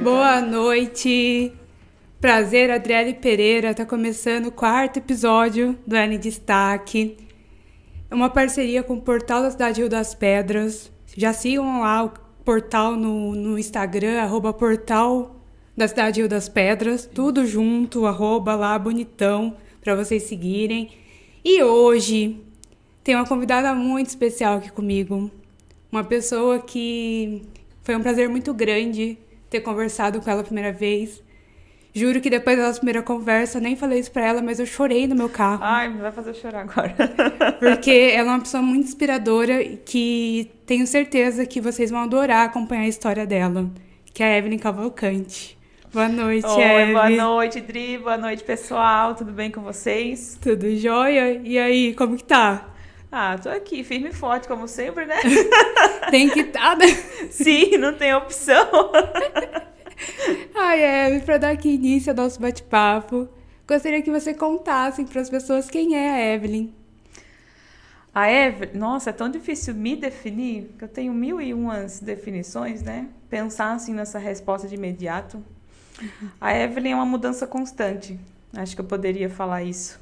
Boa noite. Prazer, Adriele Pereira. Tá começando o 4º episódio do Ela em Destaque. É uma parceria com o Portal da Cidade Rio das Pedras. Já sigam lá o portal no Instagram, @portal da Cidade Rio das Pedras. Tudo junto, @ bonitão, para vocês seguirem. E hoje tem uma convidada muito especial aqui comigo. Uma pessoa que foi um prazer muito grande ter conversado com ela a primeira vez. Juro que depois da nossa primeira conversa, nem falei isso pra ela, mas eu chorei no meu carro. Ai, me vai fazer eu chorar agora. Porque ela é uma pessoa muito inspiradora e que tenho certeza que vocês vão adorar acompanhar a história dela, que é a Evelyn Cavalcante. Boa noite, Oi, boa noite, Dri. Boa noite, pessoal. Tudo bem com vocês? Tudo jóia? E aí, como que tá? Tô aqui, firme e forte, como sempre, né? Tem que estar, né? Sim, não tem opção. Ai, Evelyn, para dar aqui início ao nosso bate-papo, gostaria que você contasse para as pessoas quem é a Evelyn. A Evelyn, nossa, é tão difícil me definir, que eu tenho 1001 definições, né? Pensar assim nessa resposta de imediato. A Evelyn é uma mudança constante. Acho que eu poderia falar isso.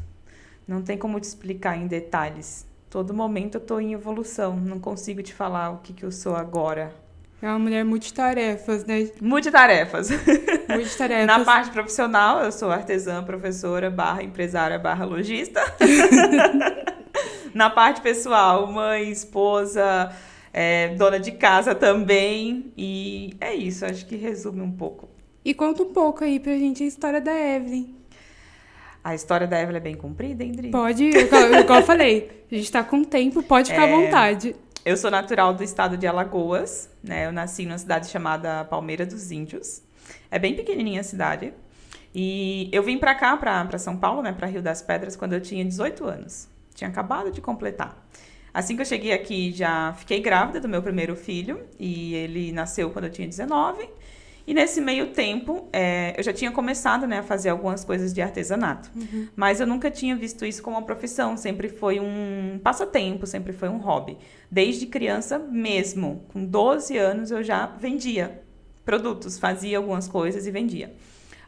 Não tem como te explicar em detalhes. Todo momento eu estou em evolução. Não consigo te falar o que eu sou agora. É uma mulher multitarefas, né? Multitarefas. Multitarefas. Na parte profissional, eu sou artesã, professora, /empresária, /lojista. Na parte pessoal, mãe, esposa, dona de casa também. E é isso, acho que resume um pouco. E conta um pouco aí pra gente a história da Evelyn. A história da Evelyn é bem comprida, hein, Dri? Pode, igual eu falei, a gente tá com tempo, pode ficar à vontade. Eu sou natural do estado de Alagoas, né? Eu nasci numa cidade chamada Palmeira dos Índios. É bem pequenininha a cidade. E eu vim pra cá, pra São Paulo, né? Pra Rio das Pedras, quando eu tinha 18 anos. Tinha acabado de completar. Assim que eu cheguei aqui, já fiquei grávida do meu primeiro filho. E ele nasceu quando eu tinha 19. E nesse meio tempo, eu já tinha começado, né, a fazer algumas coisas de artesanato. Uhum. Mas eu nunca tinha visto isso como uma profissão. Sempre foi um passatempo, sempre foi um hobby. Desde criança mesmo. Com 12 anos eu já vendia produtos, fazia algumas coisas e vendia.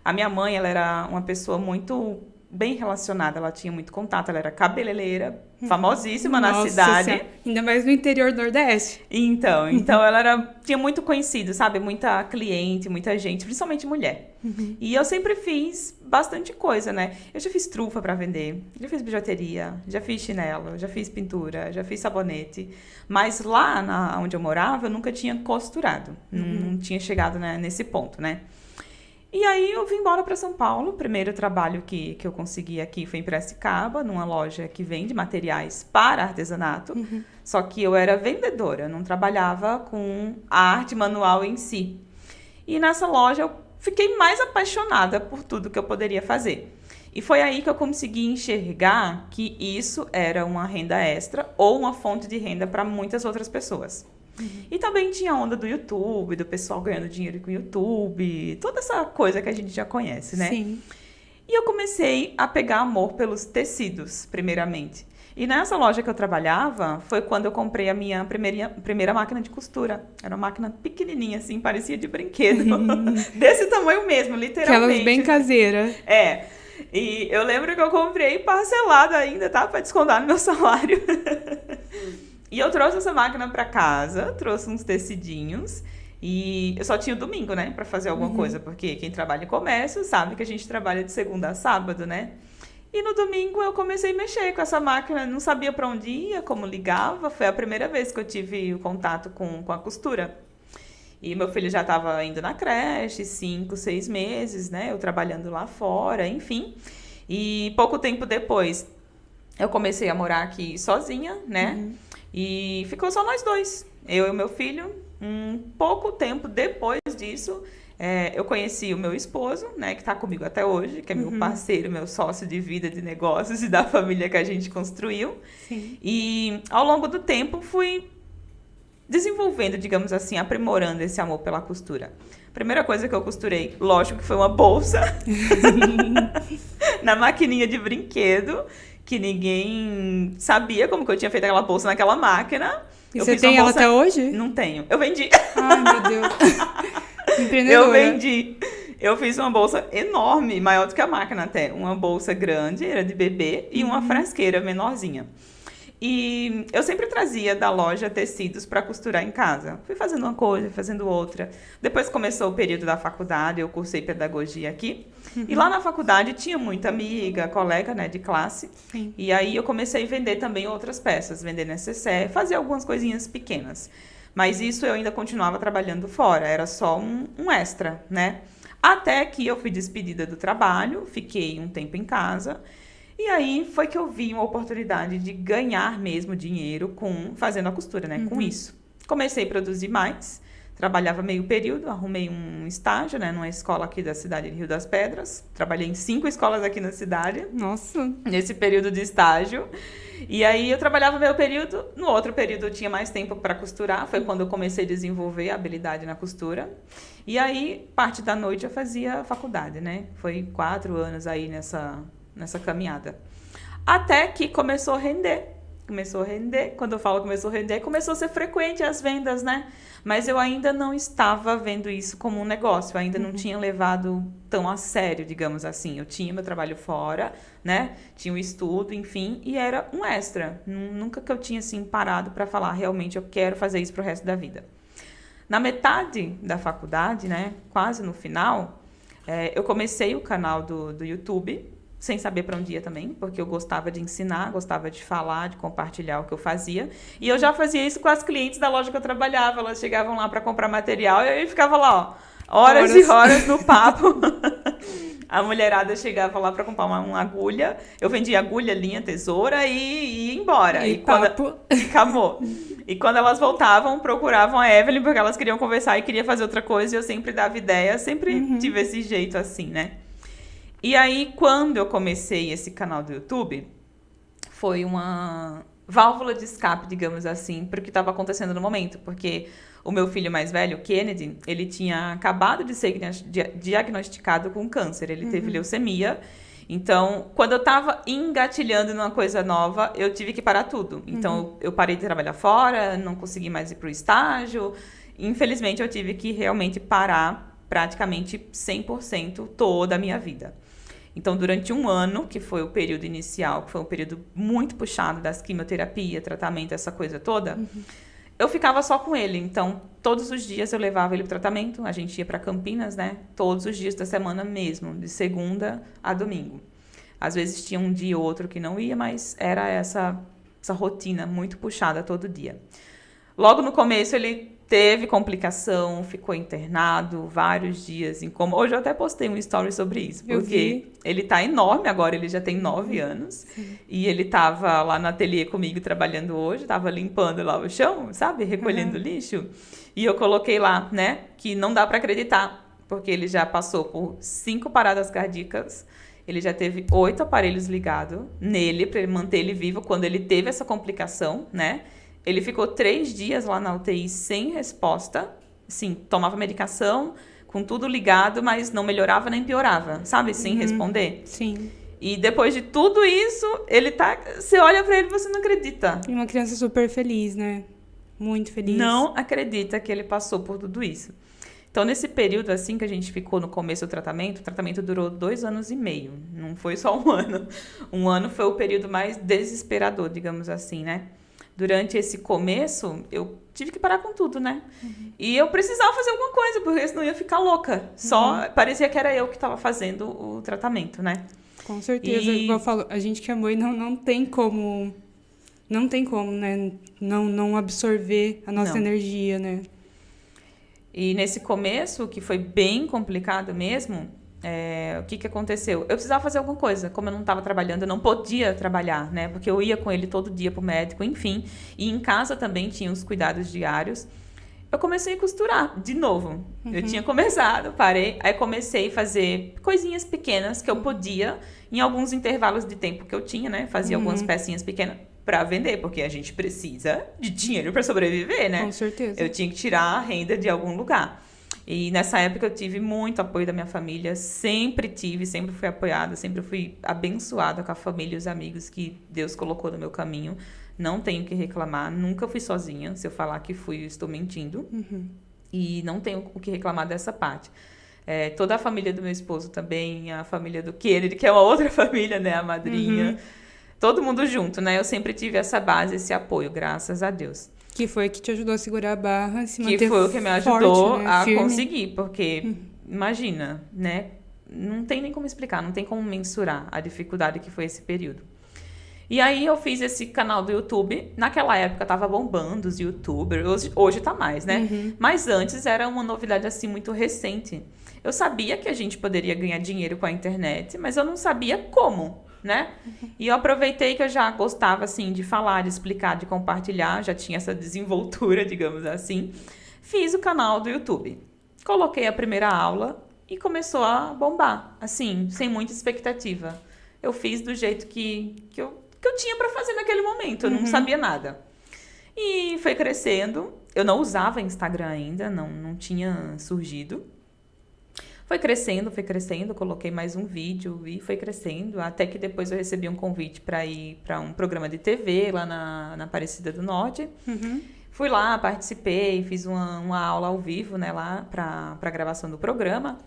A minha mãe, ela era uma pessoa muito bem relacionada. Ela tinha muito contato, ela era cabeleireira, famosíssima na cidade. Senhora. Ainda mais no interior do Nordeste. Então ela tinha muito conhecido, sabe? Muita cliente, muita gente, principalmente mulher. Uhum. E eu sempre fiz bastante coisa, né? Eu já fiz trufa para vender, já fiz bijuteria, já fiz chinelo, já fiz pintura, já fiz sabonete. Mas lá onde eu morava, eu nunca tinha costurado. Uhum. Não tinha chegado, né, nesse ponto, né? E aí eu vim embora para São Paulo. O primeiro trabalho que eu consegui aqui foi em Piracicaba, numa loja que vende materiais para artesanato. Uhum. Só que eu era vendedora, eu não trabalhava com a arte manual em si. E nessa loja eu fiquei mais apaixonada por tudo que eu poderia fazer. E foi aí que eu consegui enxergar que isso era uma renda extra ou uma fonte de renda para muitas outras pessoas. Uhum. E também tinha a onda do YouTube, do pessoal ganhando dinheiro com o YouTube, toda essa coisa que a gente já conhece, né? Sim. E eu comecei a pegar amor pelos tecidos, primeiramente. E nessa loja que eu trabalhava, foi quando eu comprei a minha primeira máquina de costura. Era uma máquina pequenininha, assim, parecia de brinquedo. Desse tamanho mesmo, literalmente. Aquelas bem caseiras. E eu lembro que eu comprei parcelado ainda, tá? Pra descontar no meu salário. E eu trouxe essa máquina para casa, trouxe uns tecidinhos e eu só tinha o domingo, né, para fazer alguma coisa, porque quem trabalha em comércio sabe que a gente trabalha de segunda a sábado, né? E no domingo eu comecei a mexer com essa máquina, não sabia para onde ia, como ligava, foi a primeira vez que eu tive o contato com a costura. E meu filho já estava indo na creche, 5, 6 meses, né, eu trabalhando lá fora, enfim. E pouco tempo depois eu comecei a morar aqui sozinha, né? Uhum. E ficou só nós dois, eu e o meu filho. Pouco tempo depois disso, eu conheci o meu esposo, né, que está comigo até hoje, que é meu parceiro, meu sócio de vida, de negócios e da família que a gente construiu. Sim. E ao longo do tempo fui desenvolvendo, digamos assim, aprimorando esse amor pela costura. Primeira coisa que eu costurei, lógico que foi uma bolsa na maquininha de brinquedo, que ninguém sabia como que eu tinha feito aquela bolsa naquela máquina. E você tem ela até hoje? Não tenho. Eu vendi. Ai, meu Deus. Empreendedora. Eu vendi. Eu fiz uma bolsa enorme, maior do que a máquina até. Uma bolsa grande, era de bebê, e uma frasqueira menorzinha. E eu sempre trazia da loja tecidos para costurar em casa. Fui fazendo uma coisa, fazendo outra. Depois começou o período da faculdade, eu cursei pedagogia aqui. E lá na faculdade tinha muita amiga, colega, né, de classe. Sim. E aí eu comecei a vender também outras peças, vender necessaire, fazer algumas coisinhas pequenas. Mas isso eu ainda continuava trabalhando fora, era só um extra, né? Até que eu fui despedida do trabalho, fiquei um tempo em casa. E aí foi que eu vi uma oportunidade de ganhar mesmo dinheiro fazendo a costura, né? Com isso. Comecei a produzir mais, trabalhava meio período, arrumei um estágio, né? Numa escola aqui da cidade de Rio das Pedras. Trabalhei em 5 escolas aqui na cidade. Nossa. Nesse período de estágio. E aí eu trabalhava meio período, no outro período eu tinha mais tempo para costurar, foi quando eu comecei a desenvolver a habilidade na costura. E aí, parte da noite eu fazia faculdade, né? Foi 4 anos aí nessa caminhada. Até que começou a render. Quando eu falo começou a render, começou a ser frequente as vendas, né? Mas eu ainda não estava vendo isso como um negócio, eu ainda não tinha levado tão a sério, digamos assim. Eu tinha meu trabalho fora, né? Tinha o estudo, enfim, e era um extra. Nunca que eu tinha, assim, parado para falar, realmente, eu quero fazer isso pro resto da vida. Na metade da faculdade, né? Quase no final, eu comecei o canal do YouTube, sem saber para onde ia também, porque eu gostava de ensinar, gostava de falar, de compartilhar o que eu fazia. E eu já fazia isso com as clientes da loja que eu trabalhava. Elas chegavam lá para comprar material e eu ficava lá, ó, horas e horas no papo. A mulherada chegava lá para comprar uma agulha. Eu vendia agulha, linha, tesoura e ia embora. E papo. Acabou. E quando elas voltavam, procuravam a Evelyn, porque elas queriam conversar e queriam fazer outra coisa. E eu sempre dava ideia, sempre tive esse jeito assim, né? E aí, quando eu comecei esse canal do YouTube, foi uma válvula de escape, digamos assim, para o que estava acontecendo no momento. Porque o meu filho mais velho, Kennedy, ele tinha acabado de ser diagnosticado com câncer. Ele teve leucemia. Então, quando eu estava engatilhando numa coisa nova, eu tive que parar tudo. Então, eu parei de trabalhar fora, não consegui mais ir para o estágio. Infelizmente, eu tive que realmente parar praticamente 100% toda a minha vida. Então, durante um ano, que foi o período inicial, que foi um período muito puxado das quimioterapia, tratamento, essa coisa toda, eu ficava só com ele. Então, todos os dias eu levava ele para o tratamento, a gente ia para Campinas, né? Todos os dias da semana mesmo, de segunda a domingo. Às vezes tinha um dia ou outro que não ia, mas era essa rotina muito puxada todo dia. Logo no começo, ele teve complicação, ficou internado vários dias em coma. Hoje eu até postei um story sobre isso, porque ele tá enorme agora, ele já tem 9 anos. Sim. E ele tava lá no ateliê comigo trabalhando hoje, tava limpando lá o chão, sabe? Recolhendo lixo. E eu coloquei lá, né, que não dá para acreditar, porque ele já passou por 5 paradas cardíacas, ele já teve 8 aparelhos ligados nele, para ele manter ele vivo quando ele teve essa complicação, né? Ele ficou 3 dias lá na UTI sem resposta. Sim, tomava medicação, com tudo ligado, mas não melhorava nem piorava, sabe? Sem responder. Sim. E depois de tudo isso, ele tá... Você olha pra ele e você não acredita. E uma criança super feliz, né? Muito feliz. Não acredita que ele passou por tudo isso. Então, nesse período, assim, que a gente ficou no começo do tratamento, o tratamento durou 2 anos e meio. Não foi só um ano. Um ano foi o período mais desesperador, digamos assim, né? Durante esse começo, eu tive que parar com tudo, né? E eu precisava fazer alguma coisa, porque senão eu ia ficar louca. Só parecia que era eu que estava fazendo o tratamento, né? Com certeza. Igual eu falo, a gente que é mãe não tem como... Não tem como, né? Não absorver a nossa energia, né? E nesse começo, que foi bem complicado mesmo... o que aconteceu? Eu precisava fazer alguma coisa. Como eu não estava trabalhando, eu não podia trabalhar, né? Porque eu ia com ele todo dia pro médico, enfim. E em casa também tinha os cuidados diários. Eu comecei a costurar, de novo. Eu tinha começado, parei. Aí comecei a fazer coisinhas pequenas que eu podia, em alguns intervalos de tempo que eu tinha, né? Fazia algumas pecinhas pequenas para vender, porque a gente precisa de dinheiro para sobreviver, né? Com certeza. Eu tinha que tirar a renda de algum lugar. E nessa época eu tive muito apoio da minha família, sempre fui apoiada, sempre fui abençoada com a família e os amigos que Deus colocou no meu caminho. Não tenho que reclamar, nunca fui sozinha. Se eu falar que fui, eu estou mentindo. E não tenho o que reclamar dessa parte. Toda a família do meu esposo também, a família do Kennedy, que é uma outra família, né? A madrinha. Todo mundo junto, né? Eu sempre tive essa base, esse apoio, graças a Deus. Que foi que te ajudou a segurar a barra, se manter Que foi o que me ajudou forte, né? a Firme. conseguir, porque, imagina, né? Não tem nem como explicar, não tem como mensurar a dificuldade que foi esse período. E aí eu fiz esse canal do YouTube. Naquela época tava bombando os youtubers, hoje tá mais, né? Mas antes era uma novidade assim muito recente. Eu sabia que a gente poderia ganhar dinheiro com a internet, mas eu não sabia como, né? E eu aproveitei que eu já gostava assim de falar, de explicar, de compartilhar, já tinha essa desenvoltura, digamos assim. Fiz o canal do YouTube. Coloquei a primeira aula e começou a bombar, assim, sem muita expectativa. Eu fiz do jeito que eu tinha para fazer naquele momento, eu não sabia nada. E foi crescendo. Eu não usava Instagram ainda, não tinha surgido. Foi crescendo, coloquei mais um vídeo e foi crescendo, até que depois eu recebi um convite para ir para um programa de TV lá na Aparecida do Norte. Fui lá, participei, fiz uma aula ao vivo, né, lá para a gravação do programa.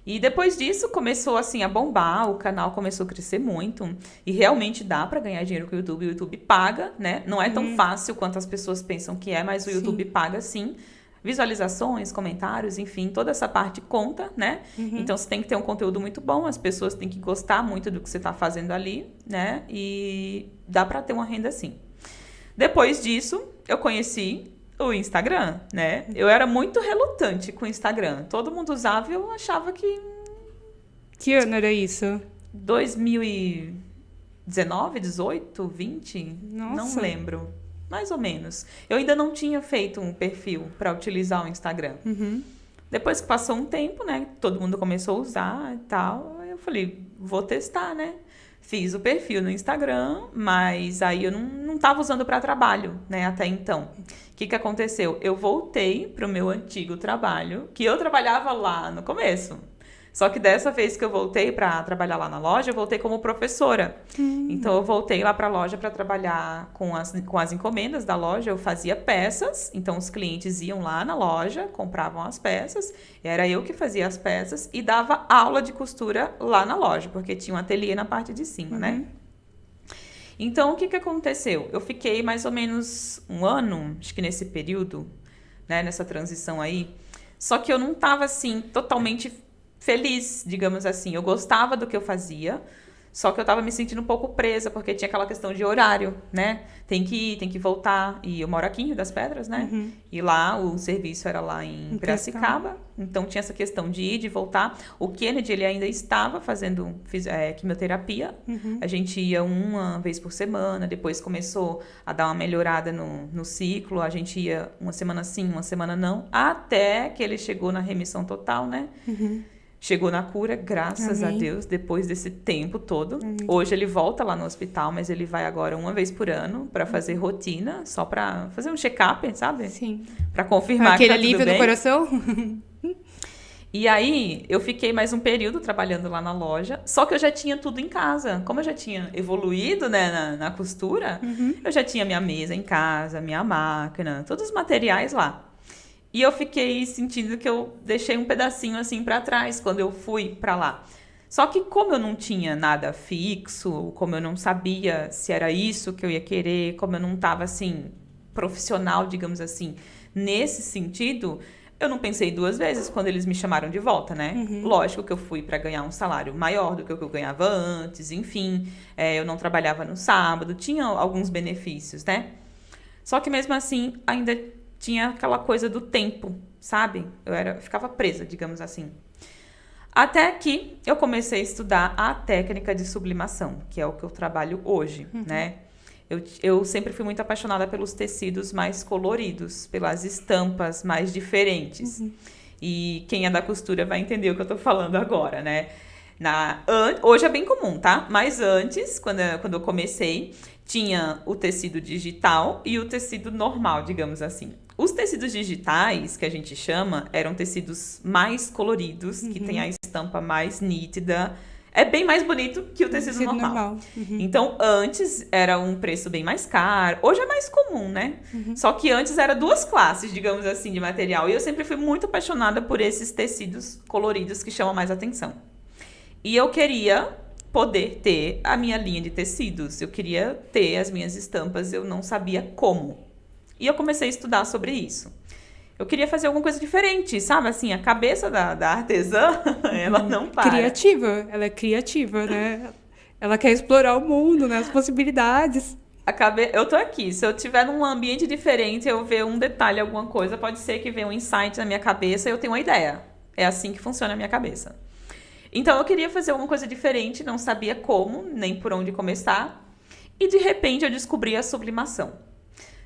E depois disso começou assim a bombar, o canal começou a crescer muito e realmente dá para ganhar dinheiro com o YouTube. O YouTube paga, né? Não é tão fácil quanto as pessoas pensam que é, mas o YouTube paga sim. Visualizações, comentários, enfim, toda essa parte conta, né? Então você tem que ter um conteúdo muito bom, as pessoas têm que gostar muito do que você está fazendo ali, né? E dá para ter uma renda assim. Depois disso, eu conheci o Instagram, né? Eu era muito relutante com o Instagram. Todo mundo usava e eu achava que... Que ano era isso? 2019, 18, 20? Nossa. Não lembro. Mais ou menos. Eu ainda não tinha feito um perfil para utilizar o Instagram. Depois que passou um tempo, né? Todo mundo começou a usar e tal. Aí eu falei, vou testar, né? Fiz o perfil no Instagram, mas aí eu não estava usando para trabalho, né? Até então. O que aconteceu? Eu voltei para o meu antigo trabalho, que eu trabalhava lá no começo. Só que dessa vez que eu voltei para trabalhar lá na loja, eu voltei como professora. Então, eu voltei lá para a loja para trabalhar com as encomendas da loja. Eu fazia peças, então os clientes iam lá na loja, compravam as peças. Era eu que fazia as peças e dava aula de costura lá na loja, porque tinha um ateliê na parte de cima, né? Então, o que aconteceu? Eu fiquei mais ou menos um ano, acho que nesse período, né, nessa transição aí. Só que eu não estava, assim, totalmente feliz, digamos assim. Eu gostava do que eu fazia, só que eu tava me sentindo um pouco presa, porque tinha aquela questão de horário, né? Tem que ir, tem que voltar. E eu moro aqui em Rio das Pedras, né? E lá, o serviço era lá em Piracicaba. Então, tinha essa questão de ir, de voltar. O Kennedy, ele ainda estava fazendo quimioterapia. A gente ia uma vez por semana. Depois começou a dar uma melhorada no ciclo. A gente ia uma semana sim, uma semana não. Até que ele chegou na remissão total, né? Chegou na cura, graças a Deus, depois desse tempo todo. Hoje ele volta lá no hospital, mas ele vai agora uma vez por ano para fazer rotina, só para fazer um check-up, sabe? Sim. Para confirmar que tá tudo bem. Aquele alívio no coração? E aí, eu fiquei mais um período trabalhando lá na loja, só que eu já tinha tudo em casa. Como eu já tinha evoluído, né, na costura, eu já tinha minha mesa em casa, minha máquina, todos os materiais lá. E eu fiquei sentindo que eu deixei um pedacinho assim para trás quando eu fui para lá. Só que como eu não tinha nada fixo, como eu não sabia se era isso que eu ia querer, como eu não estava assim profissional, digamos assim, nesse sentido, eu não pensei duas vezes quando eles me chamaram de volta, né? Lógico que eu fui para ganhar um salário maior do que o que eu ganhava antes, enfim, eu não trabalhava no sábado, tinha alguns benefícios, né? Só que mesmo assim, ainda tinha aquela coisa do tempo, sabe? Eu ficava presa, digamos assim. Até que eu comecei a estudar a técnica de sublimação, que é o que eu trabalho hoje, né? Eu sempre fui muito apaixonada pelos tecidos mais coloridos, pelas estampas mais diferentes. E quem é da costura vai entender o que eu tô falando agora, né? Hoje é bem comum, tá? Mas antes, quando eu comecei, tinha o tecido digital e o tecido normal, digamos assim. Os tecidos digitais, que a gente chama, eram tecidos mais coloridos, que tem a estampa mais nítida, é bem mais bonito que o tecido normal. Então, antes era um preço bem mais caro. Hoje é mais comum, né? Só que antes era 2 classes, digamos assim, de material. E eu sempre fui muito apaixonada por esses tecidos coloridos que chamam mais atenção. E eu queria poder ter a minha linha de tecidos. Eu queria ter as minhas estampas, eu não sabia como. E eu comecei a estudar sobre isso. Eu queria fazer alguma coisa diferente, sabe? Assim, a cabeça da artesã, ela não para. Criativa, ela é criativa, né? Ela quer explorar o mundo, né? As possibilidades. Eu tô aqui, se eu tiver num ambiente diferente, eu ver um detalhe, alguma coisa, pode ser que venha um insight na minha cabeça e eu tenho uma ideia. É assim que funciona a minha cabeça. Então, eu queria fazer alguma coisa diferente, não sabia como, nem por onde começar. E, de repente, eu descobri a sublimação.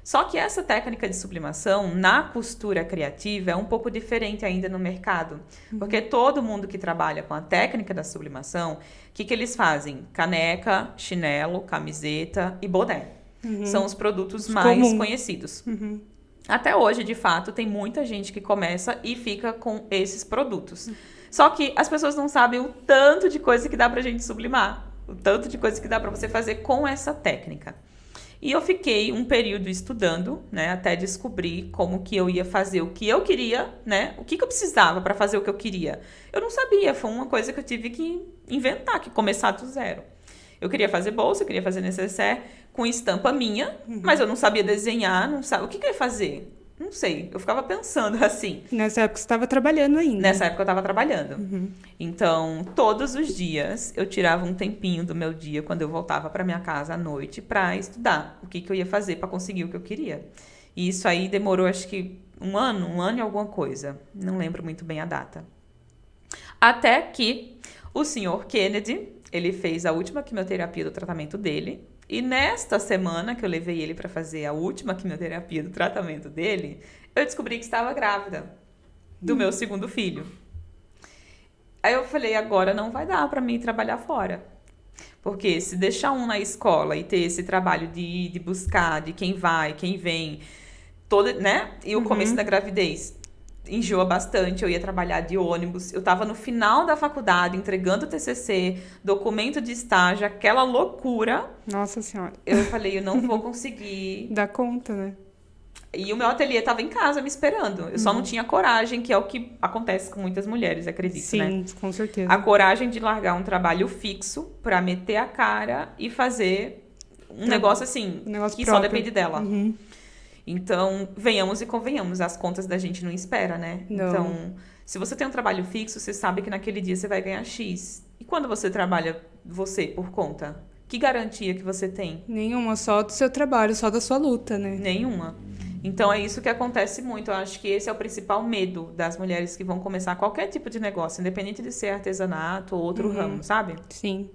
Só que essa técnica de sublimação, na costura criativa, é um pouco diferente ainda no mercado. Porque todo mundo que trabalha com a técnica da sublimação, o que eles fazem? Caneca, chinelo, camiseta e boné. São os produtos mais conhecidos. Até hoje, de fato, tem muita gente que começa e fica com esses produtos. Só que as pessoas não sabem o tanto de coisa que dá pra gente sublimar. O tanto de coisa que dá pra você fazer com essa técnica. E eu fiquei um período estudando, né, até descobrir como que eu ia fazer o que eu queria, né, o que eu precisava para fazer o que eu queria. Eu não sabia, foi uma coisa que eu tive que inventar, que começar do zero. Eu queria fazer bolsa, eu queria fazer necessaire com estampa minha, mas eu não sabia desenhar, não sabia. O que eu ia fazer? Não sei, eu ficava pensando assim. Nessa época você estava trabalhando ainda. Nessa época eu estava trabalhando. Então, todos os dias eu tirava um tempinho do meu dia quando eu voltava para minha casa à noite para estudar o que eu ia fazer para conseguir o que eu queria. E isso aí demorou acho que um ano e alguma coisa. Não lembro muito bem a data. Até que o senhor Kennedy, ele fez a última quimioterapia do tratamento dele. E nesta semana que eu levei ele para fazer a última quimioterapia do tratamento dele, eu descobri que estava grávida do meu segundo filho. Aí eu falei, agora não vai dar para mim trabalhar fora. Porque se deixar um na escola e ter esse trabalho de buscar, de quem vai, quem vem, todo, né? E o começo da gravidez enjoa bastante, eu ia trabalhar de ônibus, eu tava no final da faculdade, entregando o TCC, documento de estágio, aquela loucura. Nossa Senhora. Eu falei, eu não vou conseguir. Dá conta, né? E o meu ateliê tava em casa me esperando, eu só não tinha coragem, que é o que acontece com muitas mulheres, acredito, sim, né? Sim, com certeza. A coragem de largar um trabalho fixo pra meter a cara e fazer um negócio assim, que próprio. Só depende dela. Então, venhamos e convenhamos, as contas da gente não espera, né? Não. Então, se você tem um trabalho fixo, você sabe que naquele dia você vai ganhar X. E quando você trabalha você por conta, que garantia que você tem? Nenhuma, só do seu trabalho, só da sua luta, né? Nenhuma. Então, é isso que acontece muito. Eu acho que esse é o principal medo das mulheres que vão começar qualquer tipo de negócio, independente de ser artesanato ou outro ramo, sabe? Sim.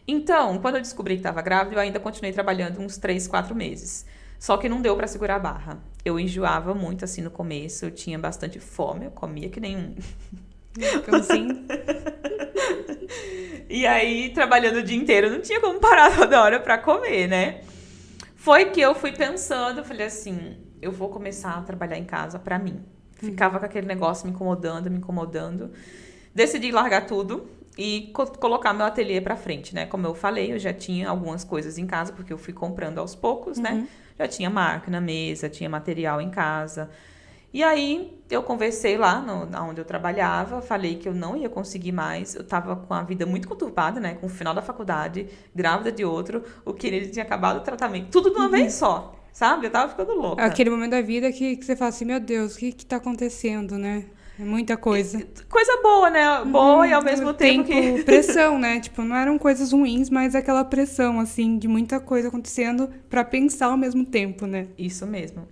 Então, quando eu descobri que estava grávida, eu ainda continuei trabalhando uns 3, 4 meses. Só que não deu pra segurar a barra. Eu enjoava muito, assim, no começo. Eu tinha bastante fome. Eu comia que nem um... Assim. E aí, trabalhando o dia inteiro, não tinha como parar toda hora pra comer, né? Foi que eu fui pensando, eu falei assim, eu vou começar a trabalhar em casa pra mim. Ficava com aquele negócio me incomodando. Decidi largar tudo e colocar meu ateliê pra frente, né? Como eu falei, eu já tinha algumas coisas em casa, porque eu fui comprando aos poucos, né? Já tinha máquina, mesa, tinha material em casa. E aí, eu conversei lá onde eu trabalhava, falei que eu não ia conseguir mais. Eu tava com a vida muito conturbada, né? Com o final da faculdade, grávida de outro, o que ele tinha acabado o tratamento. Tudo de uma vez só, sabe? Eu tava ficando louca. Aquele momento da vida que você fala assim, meu Deus, o que tá acontecendo, né? É muita coisa. Coisa boa, né? Boa e ao mesmo tempo que... Pressão, né? Tipo, não eram coisas ruins, mas aquela pressão, assim, de muita coisa acontecendo pra pensar ao mesmo tempo, né? Isso mesmo.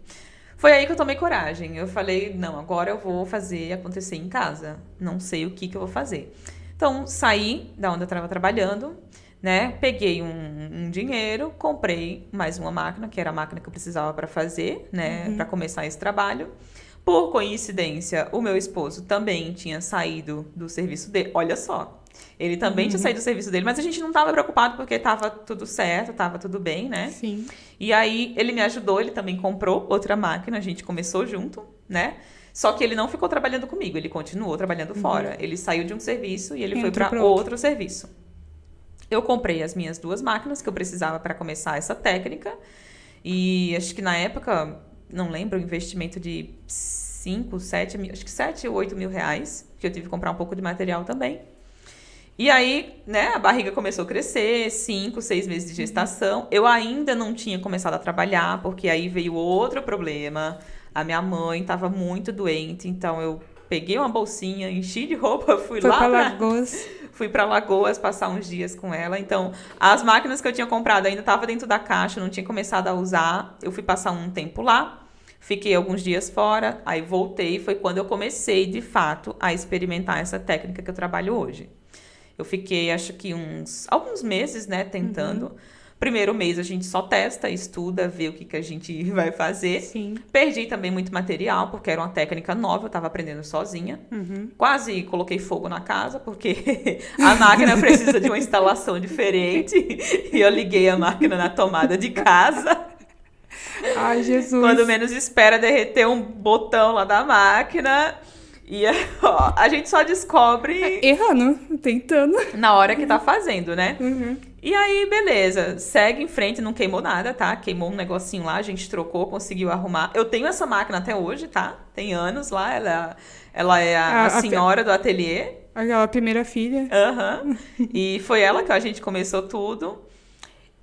Foi aí que eu tomei coragem. Eu falei, não, agora eu vou fazer acontecer em casa. Não sei o que eu vou fazer. Então, saí da onde eu estava trabalhando, né? Peguei um dinheiro, comprei mais uma máquina, que era a máquina que eu precisava para fazer, né? Para começar esse trabalho. Por coincidência, o meu esposo também tinha saído do serviço dele. Olha só, ele também tinha saído do serviço dele, mas a gente não estava preocupado porque estava tudo certo, estava tudo bem, né? Sim. E aí, ele me ajudou, ele também comprou outra máquina, a gente começou junto, né? Só que ele não ficou trabalhando comigo, ele continuou trabalhando fora. Ele saiu de um serviço e ele foi Entrou para pra outro serviço. Eu comprei as minhas 2 máquinas que eu precisava para começar essa técnica. E acho que na época, não lembro, o investimento de 5, 7 mil, acho que 7 ou 8 mil reais, que eu tive que comprar um pouco de material também. E aí, né, a barriga começou a crescer, 5, 6 meses de gestação. Eu ainda não tinha começado a trabalhar, porque aí veio outro problema. A minha mãe estava muito doente, então eu peguei uma bolsinha, enchi de roupa, fui Foi lá pra Lagoas. Fui para Lagoas passar uns dias com ela. Então, as máquinas que eu tinha comprado ainda estavam dentro da caixa, não tinha começado a usar. Eu fui passar um tempo lá, fiquei alguns dias fora, aí voltei. Foi quando eu comecei, de fato, a experimentar essa técnica que eu trabalho hoje. Eu fiquei, acho que alguns meses, né, tentando. Primeiro mês a gente só testa, estuda, vê o que a gente vai fazer. Sim. Perdi também muito material, porque era uma técnica nova, eu estava aprendendo sozinha. Quase coloquei fogo na casa, porque a máquina precisa de uma instalação diferente. E eu liguei a máquina na tomada de casa. Ai, Jesus. Quando menos espera, derreter um botão lá da máquina. E ó, a gente só descobre... Errando, tentando. Na hora que tá fazendo, né? E aí, beleza. Segue em frente, não queimou nada, tá? Queimou um negocinho lá, a gente trocou, conseguiu arrumar. Eu tenho essa máquina até hoje, tá? Tem anos lá, ela é a senhora do ateliê. Aquela primeira filha. E foi ela que a gente começou tudo.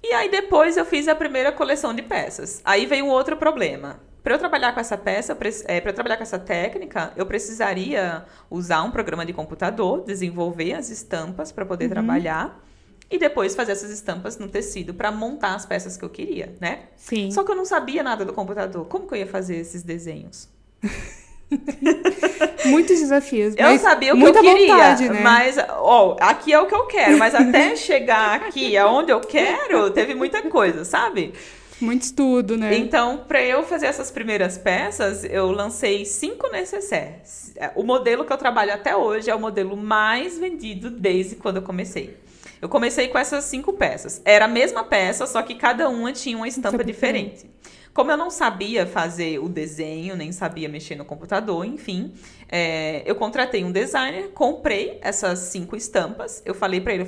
E aí, depois, eu fiz a primeira coleção de peças. Aí veio um outro problema. Para eu trabalhar com essa peça, para eu trabalhar com essa técnica, eu precisaria usar um programa de computador, desenvolver as estampas para poder trabalhar e depois fazer essas estampas no tecido para montar as peças que eu queria, né? Sim. Só que eu não sabia nada do computador. Como que eu ia fazer esses desenhos? Muitos desafios. Eu sabia o que eu queria, vontade, né? Mas aqui é o que eu quero. Mas até chegar aqui, aonde eu quero, teve muita coisa, sabe? Muito estudo, né? Então, para eu fazer essas primeiras peças, eu lancei 5 necessaires. O modelo que eu trabalho até hoje é o modelo mais vendido desde quando eu comecei. Eu comecei com essas 5 peças. Era a mesma peça, só que cada uma tinha uma estampa diferente. Como eu não sabia fazer o desenho, nem sabia mexer no computador, enfim, eu contratei um designer, comprei essas 5 estampas. Eu falei pra ele,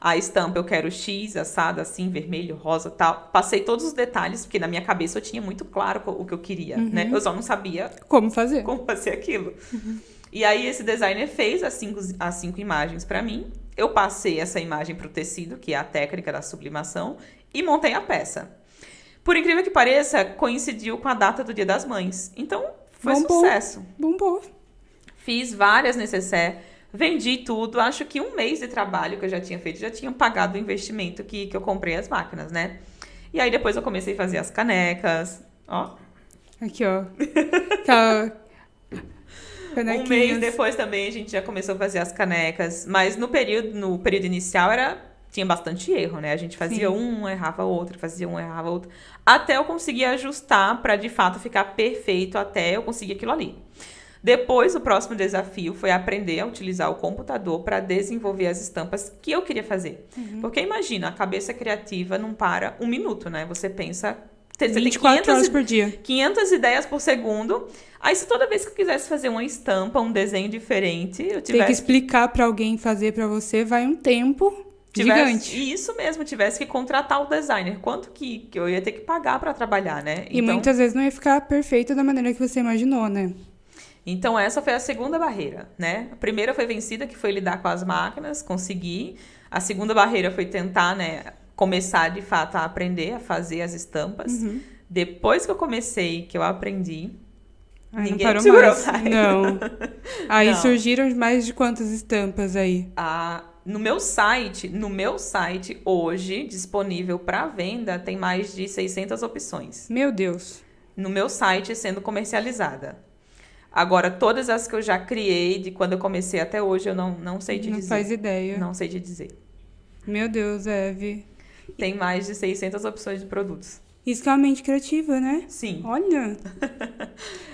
a estampa eu quero X, assada, assim, vermelho, rosa, tal. Passei todos os detalhes, porque na minha cabeça eu tinha muito claro o que eu queria, né? Eu só não sabia como fazer aquilo. E aí esse designer fez as 5 imagens pra mim. Eu passei essa imagem pro tecido, que é a técnica da sublimação, e montei a peça. Por incrível que pareça, coincidiu com a data do Dia das Mães. Então, foi sucesso. Bombou. Fiz várias necessaires, vendi tudo. Acho que 1 mês de trabalho que eu já tinha feito, já tinha pagado o investimento que eu comprei as máquinas, né? E aí, depois eu comecei a fazer as canecas. Ó. Aqui, ó. Um mês depois também a gente já começou a fazer as canecas. Mas no período inicial tinha bastante erro, né? A gente fazia errava outro, fazia errava outro. Até eu conseguir ajustar para, de fato, ficar perfeito, até eu conseguir aquilo ali. Depois, o próximo desafio foi aprender a utilizar o computador para desenvolver as estampas que eu queria fazer. Porque imagina, a cabeça criativa não para 1 minuto, né? Você pensa... Você 24 horas por dia. 500 ideias por segundo. Aí, se toda vez que eu quisesse fazer uma estampa, um desenho diferente, eu tivesse... Tem que explicar para alguém fazer para você, vai um tempo... Gigante. E isso mesmo, tivesse que contratar o designer. Quanto que eu ia ter que pagar para trabalhar, né? E muitas vezes não ia ficar perfeito da maneira que você imaginou, né? Então, essa foi a segunda barreira, né? A primeira foi vencida, que foi lidar com as máquinas, consegui. A segunda barreira foi tentar, né, começar, de fato, a aprender a fazer as estampas. Depois que eu comecei, que eu aprendi, ninguém me segurou mais. Não. Aí surgiram mais de quantas estampas aí? No meu site, hoje, disponível para venda, tem mais de 600 opções. Meu Deus. No meu site, sendo comercializada. Agora, todas as que eu já criei, de quando eu comecei até hoje, eu não sei te dizer. Não faz ideia. Não sei te dizer. Meu Deus, Eve. Tem mais de 600 opções de produtos. Isso que é uma mente criativa, né? Sim. Olha.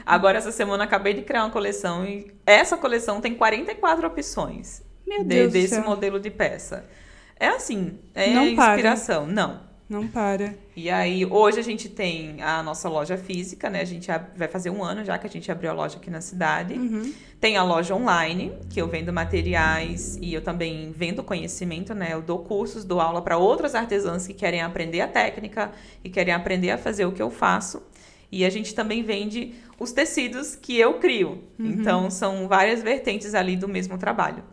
Agora, essa semana, eu acabei de criar uma coleção e essa coleção tem 44 opções. Meu Deus desse do céu. modelo de peça. É assim, é não inspiração. Para. Não. Não para. E aí, hoje a gente tem a nossa loja física, né? A gente vai fazer 1 ano já que a gente abriu a loja aqui na cidade. Tem a loja online, que eu vendo materiais e eu também vendo conhecimento, né? Eu dou cursos, dou aula para outras artesãs que querem aprender a técnica e querem aprender a fazer o que eu faço. E a gente também vende os tecidos que eu crio. Então, são várias vertentes ali do mesmo trabalho.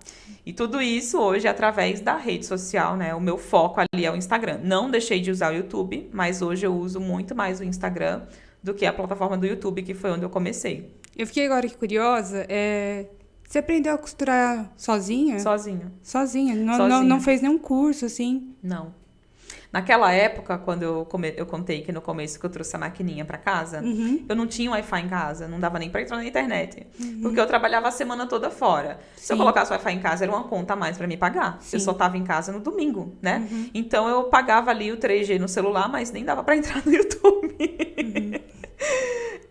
E tudo isso hoje é através da rede social, né? O meu foco ali é o Instagram. Não deixei de usar o YouTube, mas hoje eu uso muito mais o Instagram do que a plataforma do YouTube, que foi onde eu comecei. Eu fiquei agora aqui curiosa. Você aprendeu a costurar sozinha? Sozinha. Sozinha? Sozinha. Não fez nenhum curso, assim? Não. Naquela época, quando eu contei que no começo que eu trouxe a maquininha pra casa, eu não tinha Wi-Fi em casa, não dava nem pra entrar na internet. Porque eu trabalhava a semana toda fora. Se eu colocasse Wi-Fi em casa, era uma conta a mais pra me pagar. Eu só tava em casa no domingo, né? Então, eu pagava ali o 3G no celular, mas nem dava pra entrar no YouTube.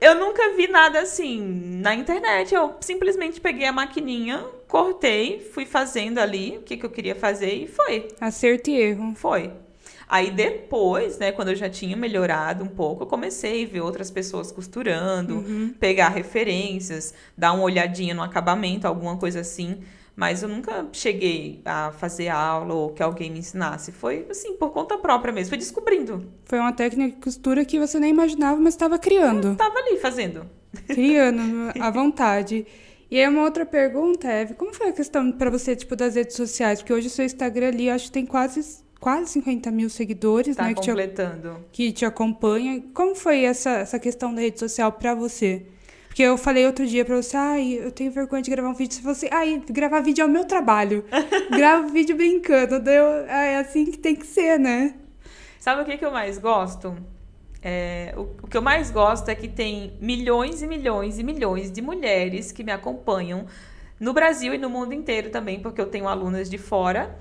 Eu nunca vi nada assim na internet. Eu simplesmente peguei a maquininha, cortei, fui fazendo ali o que eu queria fazer e foi. Acerto e erro. Foi. Aí depois, né, quando eu já tinha melhorado um pouco, eu comecei a ver outras pessoas costurando, pegar referências, dar uma olhadinha no acabamento, alguma coisa assim. Mas eu nunca cheguei a fazer aula ou que alguém me ensinasse. Foi, assim, por conta própria mesmo. Foi descobrindo. Foi uma técnica de costura que você nem imaginava, mas estava criando. Eu tava ali fazendo. Criando à vontade. E aí uma outra pergunta, Eve, como foi a questão para você, tipo, das redes sociais? Porque hoje o seu Instagram ali, acho que tem quase 50 mil seguidores, Tá né? completando. Que te acompanha. Como foi essa questão da rede social para você? Porque eu falei outro dia pra você, eu tenho vergonha de gravar um vídeo. Você falou assim, gravar vídeo é o meu trabalho. Gravo vídeo brincando. É assim que tem que ser, né? Sabe o que eu mais gosto? O que eu mais gosto é que tem milhões e milhões e milhões de mulheres que me acompanham no Brasil e no mundo inteiro também, porque eu tenho alunas de fora.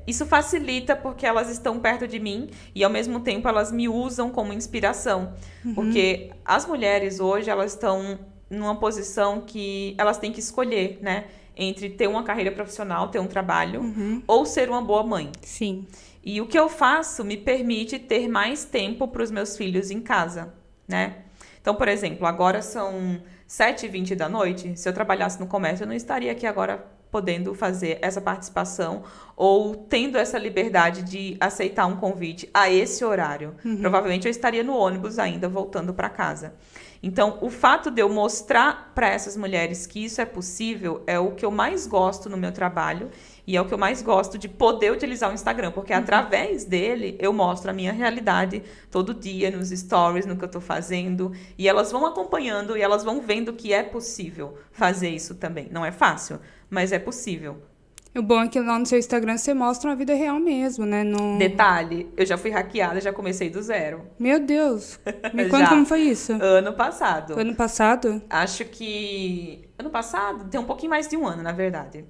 Isso facilita porque elas estão perto de mim e ao mesmo tempo elas me usam como inspiração, porque as mulheres hoje elas estão numa posição que elas têm que escolher, né, entre ter uma carreira profissional, ter um trabalho ou ser uma boa mãe. Sim. E o que eu faço me permite ter mais tempo para os meus filhos em casa, né? Então, por exemplo, agora são 7h20 da noite. Se eu trabalhasse no comércio, eu não estaria aqui agora podendo fazer essa participação ou tendo essa liberdade de aceitar um convite a esse horário. Provavelmente eu estaria no ônibus ainda voltando para casa. Então, o fato de eu mostrar para essas mulheres que isso é possível é o que eu mais gosto no meu trabalho e é o que eu mais gosto de poder utilizar o Instagram, porque através dele eu mostro a minha realidade todo dia nos stories, no que eu estou fazendo, e elas vão acompanhando e elas vão vendo que é possível fazer isso também. Não é fácil, mas é possível. O bom é que lá no seu Instagram você mostra uma vida real mesmo, né? Detalhe, eu já fui hackeada, já comecei do zero. Meu Deus! Me conta como foi isso. Ano passado. Ano passado? Acho que... Ano passado? Tem um pouquinho mais de um ano, na verdade.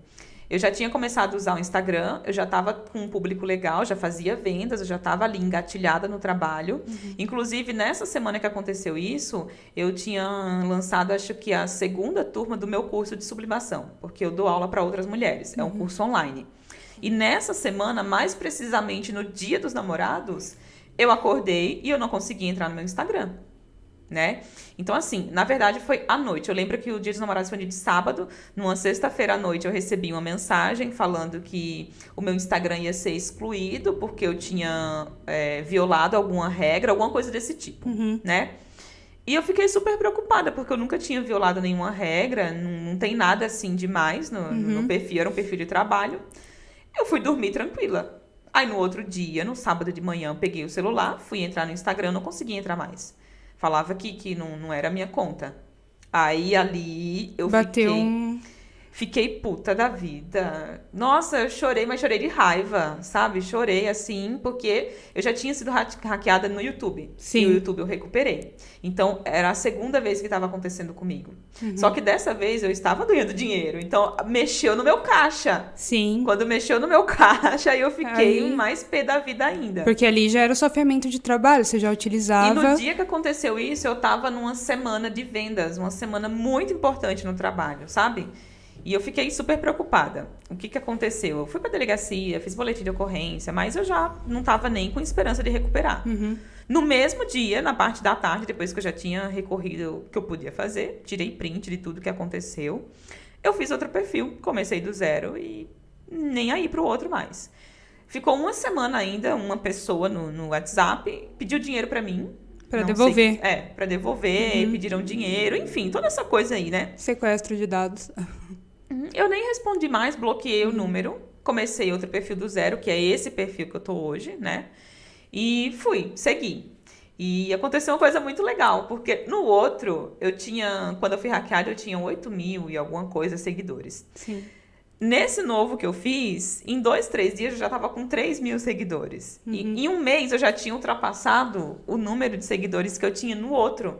Eu já tinha começado a usar o Instagram, eu já estava com um público legal, já fazia vendas, eu já estava ali engatilhada no trabalho. Inclusive, nessa semana que aconteceu isso, eu tinha lançado, acho que a 2ª turma do meu curso de sublimação, porque eu dou aula para outras mulheres, é um curso online. E nessa semana, mais precisamente no Dia dos Namorados, eu acordei e eu não consegui entrar no meu Instagram, né? Então, assim, na verdade foi à noite. Eu lembro que o Dia dos Namorados foi um dia de sábado. Numa sexta-feira à noite eu recebi uma mensagem falando que o meu Instagram ia ser excluído porque eu tinha violado alguma regra, alguma coisa desse tipo, né? E eu fiquei super preocupada, porque eu nunca tinha violado nenhuma regra, não tem nada assim demais no perfil, era um perfil de trabalho. Eu fui dormir tranquila. Aí no outro dia, no sábado de manhã, eu peguei o celular, fui entrar no Instagram, não consegui entrar mais. Falava que não era a minha conta. Aí ali eu fiquei puta da vida. Nossa, eu chorei, mas chorei de raiva, sabe? Chorei assim, porque eu já tinha sido hackeada no YouTube. Sim. E o YouTube eu recuperei. Então, era a 2ª vez que estava acontecendo comigo. Só que dessa vez eu estava ganhando dinheiro. Então, mexeu no meu caixa. Sim. Quando mexeu no meu caixa, aí eu fiquei mais pé da vida ainda. Porque ali já era o sua ferramenta de trabalho, você já utilizava. E no dia que aconteceu isso, eu estava numa semana de vendas, uma semana muito importante no trabalho, sabe? E eu fiquei super preocupada. O que aconteceu? Eu fui pra delegacia, fiz boletim de ocorrência, mas eu já não tava nem com esperança de recuperar. No mesmo dia, na parte da tarde, depois que eu já tinha recorrido o que eu podia fazer, tirei print de tudo que aconteceu, eu fiz outro perfil, comecei do zero e nem aí pro outro mais. Ficou uma semana ainda, uma pessoa no WhatsApp pediu dinheiro pra mim. Pra devolver. Pra devolver, pediram dinheiro, enfim, toda essa coisa aí, né? Sequestro de dados. Eu nem respondi mais, bloqueei o número, comecei outro perfil do zero, que é esse perfil que eu tô hoje, né? E segui. E aconteceu uma coisa muito legal, porque no outro, quando eu fui hackeada, eu tinha 8 mil e alguma coisa seguidores. Sim. Nesse novo que eu fiz, em 2, 3 dias eu já tava com 3 mil seguidores. E em um mês eu já tinha ultrapassado o número de seguidores que eu tinha no outro.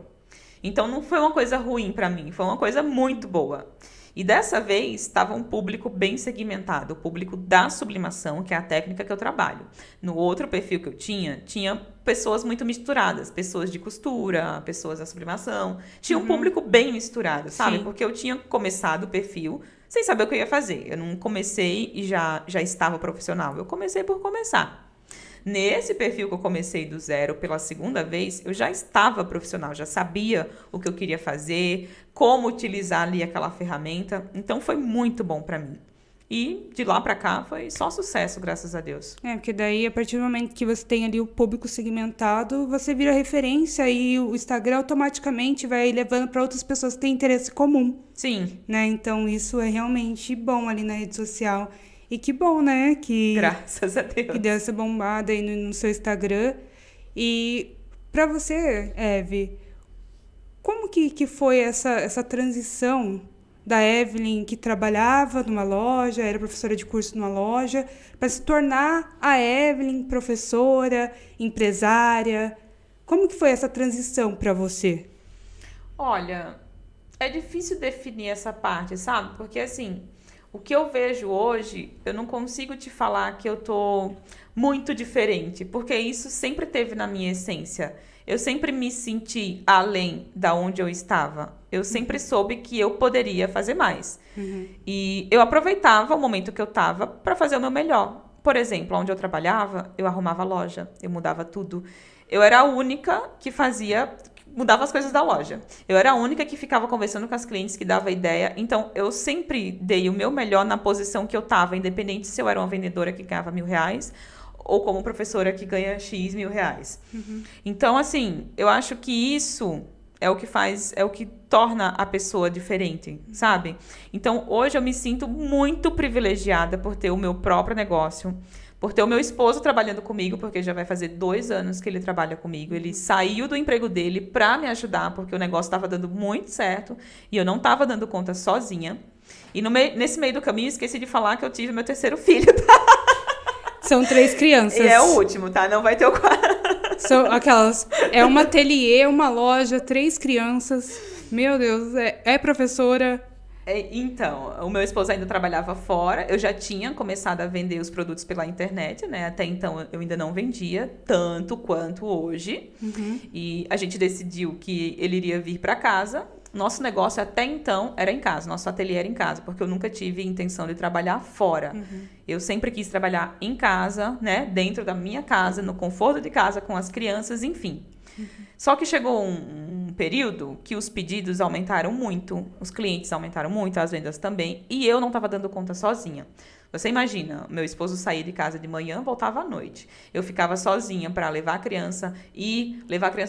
Então não foi uma coisa ruim pra mim, foi uma coisa muito boa. E dessa vez estava um público bem segmentado, o público da sublimação, que é a técnica que eu trabalho. No outro perfil que eu tinha pessoas muito misturadas, pessoas de costura, pessoas da sublimação. Tinha um público bem misturado, sabe? Sim. Porque eu tinha começado o perfil sem saber o que eu ia fazer. Eu não comecei e já estava profissional. Eu comecei por começar. Nesse perfil que eu comecei do zero pela segunda vez, eu já estava profissional, já sabia o que eu queria fazer, como utilizar ali aquela ferramenta. Então, foi muito bom para mim. E de lá para cá foi só sucesso, graças a Deus. Porque daí, a partir do momento que você tem ali o público segmentado, você vira referência e o Instagram automaticamente vai levando para outras pessoas que têm interesse comum. Sim. Né? Então, isso é realmente bom ali na rede social. E que bom, né? Graças a Deus. Que deu essa bombada aí no seu Instagram. E para você, Eve, como que foi essa transição da Evelyn, que trabalhava numa loja, era professora de curso numa loja, para se tornar a Evelyn, professora, empresária? Como que foi essa transição para você? Olha, é difícil definir essa parte, sabe? Porque, assim, o que eu vejo hoje, eu não consigo te falar que eu tô muito diferente, porque isso sempre teve na minha essência. Eu sempre me senti além da onde eu estava. Eu sempre soube que eu poderia fazer mais. E eu aproveitava o momento que eu estava para fazer o meu melhor. Por exemplo, onde eu trabalhava, eu arrumava a loja, eu mudava tudo. Eu era a única que mudava as coisas da loja. Eu era a única que ficava conversando com as clientes, que dava ideia. Então, eu sempre dei o meu melhor na posição que eu estava, independente se eu era uma vendedora que ganhava R$1.000 ou como professora que ganha X mil reais. Então, assim, eu acho que isso é o que torna a pessoa diferente, sabe? Então, hoje eu me sinto muito privilegiada por ter o meu próprio negócio, por ter o meu esposo trabalhando comigo, porque já vai fazer 2 anos que ele trabalha comigo. Ele saiu do emprego dele para me ajudar, porque o negócio estava dando muito certo e eu não estava dando conta sozinha. E nesse meio do caminho, esqueci de falar que eu tive meu 3º filho, tá? São 3 crianças. E é o último, tá? Não vai ter o 4. São aquelas... É uma ateliê, uma loja, 3 crianças. Meu Deus, é professora... Então, o meu esposo ainda trabalhava fora, eu já tinha começado a vender os produtos pela internet, né? Até então eu ainda não vendia tanto quanto hoje. E a gente decidiu que ele iria vir para casa. Nosso negócio até então era em casa, nosso ateliê era em casa, porque eu nunca tive intenção de trabalhar fora. Eu sempre quis trabalhar em casa, né? Dentro da minha casa, no conforto de casa, com as crianças, enfim. Só que chegou um período que os pedidos aumentaram muito, os clientes aumentaram muito, as vendas também, e eu não estava dando conta sozinha. Você imagina, meu esposo saía de casa de manhã, voltava à noite. Eu ficava sozinha para levar a criança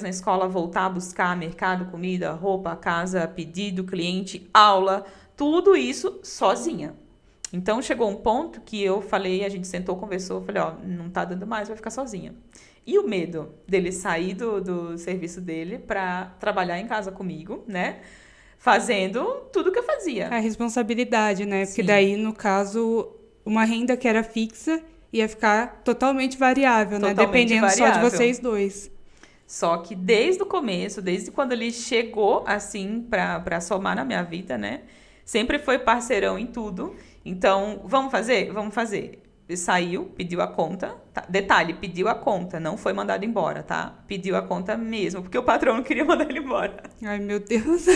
na escola, voltar, buscar mercado, comida, roupa, casa, pedido, cliente, aula, tudo isso sozinha. Então chegou um ponto que eu falei, a gente sentou, conversou, falei, não tá dando mais, vai ficar sozinha. E o medo dele sair do serviço dele para trabalhar em casa comigo, né? Fazendo tudo que eu fazia. A responsabilidade, né? Porque Sim. daí, no caso, uma renda que era fixa ia ficar totalmente variável, né? Totalmente Dependendo só de variável. vocês dois. Só que desde o começo, desde quando ele chegou, assim, pra somar na minha vida, né? Sempre foi parceirão em tudo. Então, vamos fazer? Vamos fazer. Ele saiu, pediu a conta. Tá? Detalhe, pediu a conta, não foi mandado embora, tá? Pediu a conta mesmo, porque o patrão não queria mandar ele embora. Ai, meu Deus.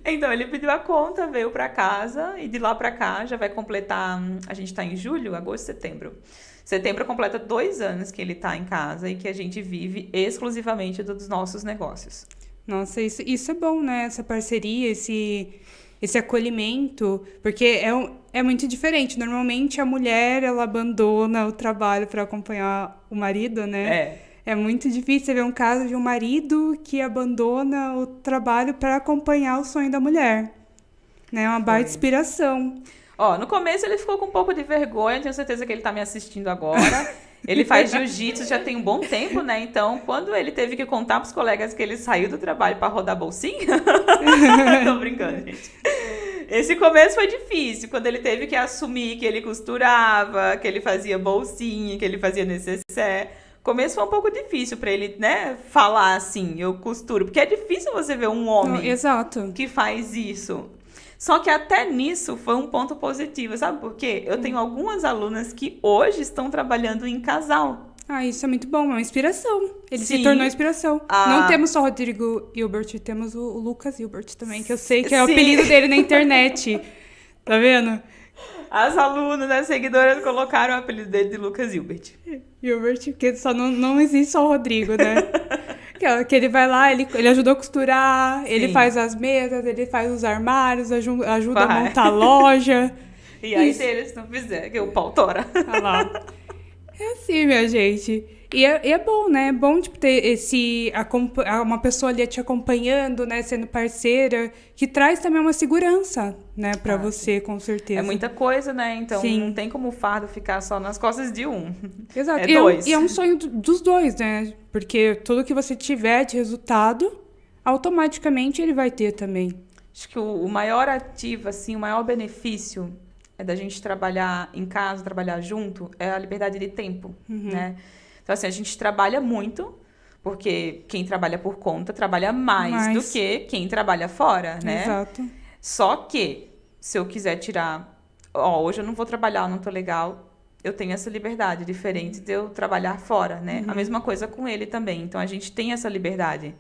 Então, ele pediu a conta, veio pra casa e de lá pra cá já vai completar... A gente tá em julho, agosto, setembro. Setembro completa 2 anos que ele tá em casa e que a gente vive exclusivamente dos nossos negócios. Nossa, isso é bom, né? Essa parceria, esse acolhimento, porque é muito diferente. Normalmente a mulher, ela abandona o trabalho para acompanhar o marido, né? É muito difícil você ver um caso de um marido que abandona o trabalho para acompanhar o sonho da mulher. Né? É uma baita inspiração. Ó, no começo ele ficou com um pouco de vergonha, tenho certeza que ele tá me assistindo agora. Ele faz jiu-jitsu já tem um bom tempo, né? Então, quando ele teve que contar pros colegas que ele saiu do trabalho para rodar bolsinha... Tô brincando, gente. Esse começo foi difícil, quando ele teve que assumir que ele costurava, que ele fazia bolsinha, que ele fazia necessaire. Começo foi um pouco difícil para ele, né, falar assim, eu costuro. Porque é difícil você ver um homem Exato. que faz isso. Só que até nisso foi um ponto positivo, sabe por quê? Eu tenho algumas alunas que hoje estão trabalhando em casal. Ah, isso é muito bom, é uma inspiração. Ele Sim. se tornou inspiração. Não temos só o Rodrigo Hilbert, temos o Lucas Hilbert também, que eu sei que é o apelido dele na internet. Tá vendo? As alunas, as seguidoras colocaram o apelido dele de Lucas Hilbert. Hilbert, porque só não existe só o Rodrigo, né? Que ele vai lá, ele ajudou a costurar, ele faz as mesas, ele faz os armários, ajuda a montar a loja. E aí, se eles não fizerem, que o pau tora. Olha lá. É assim, minha gente. E é bom, né? É bom, tipo, ter uma pessoa ali te acompanhando, né? Sendo parceira, que traz também uma segurança, né? Pra você, com certeza. É muita coisa, né? Então, Sim. não tem como o fardo ficar só nas costas de um. Exato. É dois. E é um sonho dos dois, né? Porque tudo que você tiver de resultado, automaticamente ele vai ter também. Acho que o maior ativo, assim, o maior benefício é da gente trabalhar em casa, trabalhar junto, é a liberdade de tempo, né? Então, assim, a gente trabalha muito, porque quem trabalha por conta trabalha mais do que quem trabalha fora, né? Exato. Só que, se eu quiser tirar... hoje eu não vou trabalhar, não tô legal, eu tenho essa liberdade, diferente de eu trabalhar fora, né? A mesma coisa com ele também. Então, a gente tem essa liberdade.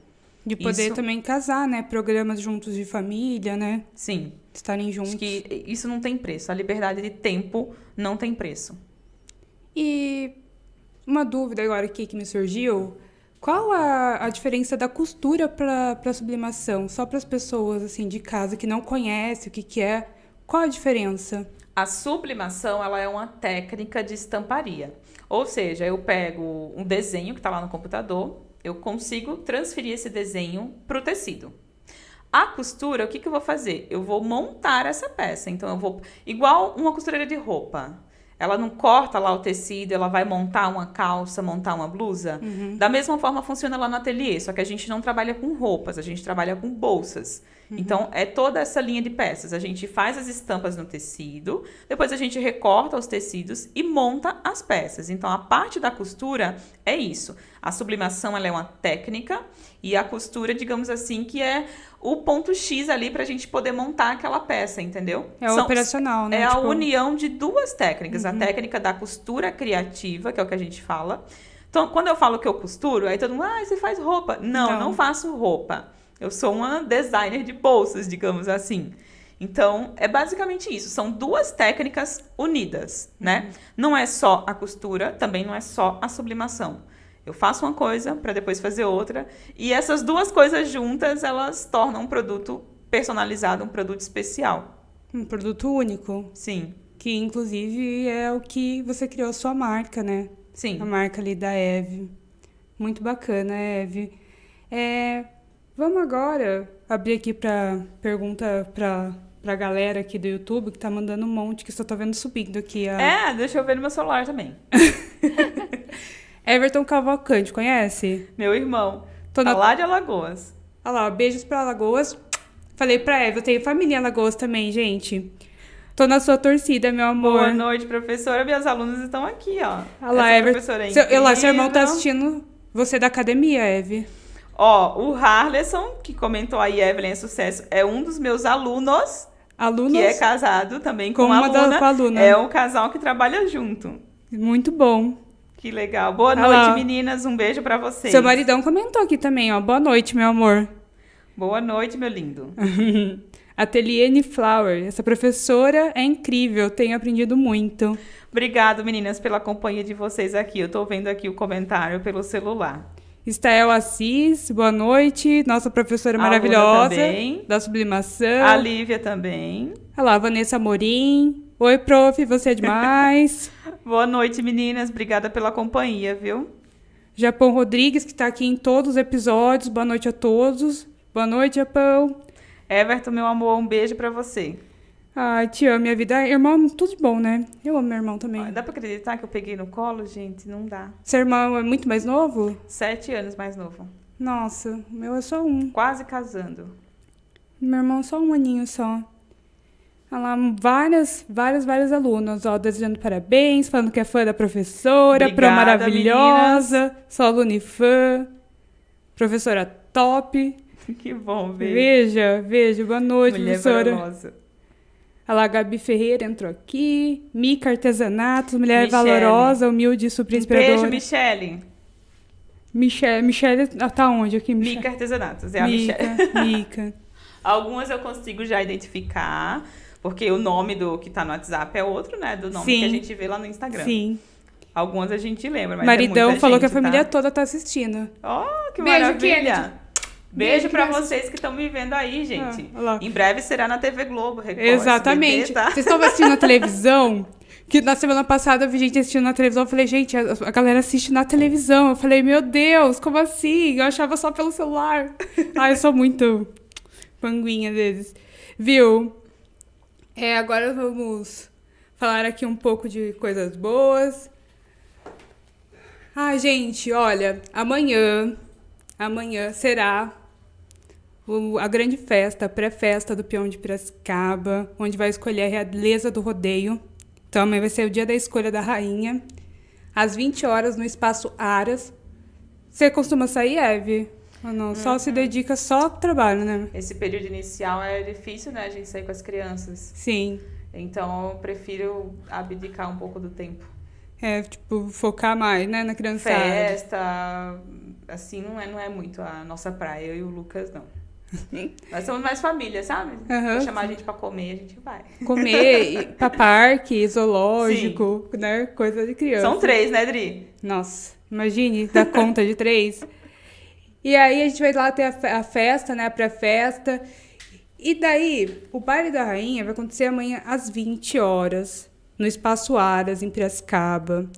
De poder também casar, né? Programas juntos de família, né? Sim. Estarem juntos. Acho que isso não tem preço. A liberdade de tempo não tem preço. E uma dúvida agora aqui que me surgiu. Qual a diferença da costura para sublimação? Só para as pessoas assim de casa que não conhecem o que é. Qual a diferença? A sublimação, ela é uma técnica de estamparia. Ou seja, eu pego um desenho que está lá no computador, eu consigo transferir esse desenho para o tecido. A costura, o que eu vou fazer? Eu vou montar essa peça. Então, eu vou... Igual uma costureira de roupa. Ela não corta lá o tecido, ela vai montar uma calça, montar uma blusa. Da mesma forma funciona lá no ateliê, só que a gente não trabalha com roupas, a gente trabalha com bolsas. Então, é toda essa linha de peças. A gente faz as estampas no tecido, depois a gente recorta os tecidos e monta as peças. Então, a parte da costura é isso. A sublimação, ela é uma técnica e a costura, digamos assim, que é o ponto X ali pra gente poder montar aquela peça, entendeu? É o operacional, né? É a união de duas técnicas. A técnica da costura criativa, que é o que a gente fala. Então, quando eu falo que eu costuro, aí todo mundo, você faz roupa. Não faço roupa. Eu sou uma designer de bolsas, digamos assim. Então, é basicamente isso. São duas técnicas unidas, né? Não é só a costura, também não é só a sublimação. Eu faço uma coisa para depois fazer outra. E essas duas coisas juntas, elas tornam um produto personalizado, um produto especial. Um produto único. Sim. Que, inclusive, é o que você criou a sua marca, né? Sim. A marca ali da Eve. Muito bacana, Eve. Vamos agora abrir aqui para pergunta pra galera aqui do YouTube, que tá mandando um monte, que só tô vendo subindo aqui. Deixa eu ver no meu celular também. Everton Cavalcante, conhece? Meu irmão. Lá de Alagoas. Olha lá, beijos pra Alagoas. Falei pra Eve, eu tenho família em Alagoas também, gente. Tô na sua torcida, meu amor. Boa noite, professora. Minhas alunas estão aqui, ó. Olha lá, Everton. Seu irmão tá assistindo você da academia, Eve. O Harleson, que comentou aí, Evelyn é sucesso, é um dos meus alunos. Alunos? Que é casado também com uma aluna. aluna. É um casal que trabalha junto. Muito bom. Que legal. Boa noite, meninas. Um beijo pra vocês. Seu maridão comentou aqui também, ó. Boa noite, meu amor. Boa noite, meu lindo. Ateliene Flower. Essa professora é incrível, tenho aprendido muito. Obrigado, meninas, pela companhia de vocês aqui. Eu tô vendo aqui o comentário pelo celular. Estael Assis, boa noite. Nossa professora A maravilhosa Luna também. da sublimação. A Lívia também. Olha lá, Vanessa Amorim. Oi, prof, você é demais. Boa noite, meninas. Obrigada pela companhia, viu? Japão Rodrigues, que está aqui em todos os episódios. Boa noite a todos. Boa noite, Japão. Everton, meu amor, um beijo pra você. Ai, te amo, minha vida. Irmão, tudo de bom, né? Eu amo meu irmão também. Dá pra acreditar que eu peguei no colo, gente? Não dá. Seu irmão é muito mais novo? 7 anos mais novo. Nossa, o meu é só um. Quase casando. Meu irmão só um aninho só. Olha lá, vários alunos, ó, desejando parabéns, falando que é fã da professora, Obrigada, pro maravilhosa, meninas. sou aluna e fã, professora top. Que bom, beijo. Veja, boa noite, Mulher professora. valorosa. Olha lá, a Gabi Ferreira entrou aqui, Mica Artesanatos, mulher Michele. valorosa, humilde, super Um inspiradora. beijo, Michele. Michele, tá onde aqui? Mica Artesanatos, é a Michele. Mica. Algumas eu consigo já identificar, porque o nome do que tá no WhatsApp é outro, né? Do nome que a gente vê lá no Instagram. Sim. Algumas a gente lembra, mas Maridão é muita falou gente, que a família tá? toda tá assistindo. Oh, que Beijo, maravilha! Kennedy. Beijo pra crianças. vocês que estão me vendo aí, gente. olha lá. Em breve será na TV Globo, Record, Exatamente. SBT, tá? Vocês estão assistindo na televisão? Que na semana passada eu vi gente assistindo na televisão. Eu falei, gente, a galera assiste na televisão. Eu falei, meu Deus, como assim? Eu achava só pelo celular. Eu sou muito panguinha às vezes. Viu? Agora vamos falar aqui um pouco de coisas boas. Gente, olha, amanhã será a grande festa, a pré-festa do Peão de Piracicaba, onde vai escolher a realeza do rodeio. Então, amanhã vai ser o dia da escolha da rainha, às 20 horas, no Espaço Aras. Você costuma sair, Eve? Ou não? Só se dedica só ao trabalho, né? Esse período inicial é difícil, né? A gente sair com as crianças. Sim. Então, eu prefiro abdicar um pouco do tempo. Focar mais, né, na criançada. Festa, assim, não é muito a nossa praia, eu e o Lucas, não. Nós somos mais família, sabe? Pra chamar a gente pra comer, a gente vai. Comer, ir pra parque, zoológico, né? Coisa de criança. São 3, né, Dri? Nossa, imagine, dar conta de 3. E aí a gente vai lá ter a festa, né? A pré-festa. E daí, o baile da rainha vai acontecer amanhã às 20 horas, no Espaço Aras, em Piracicaba.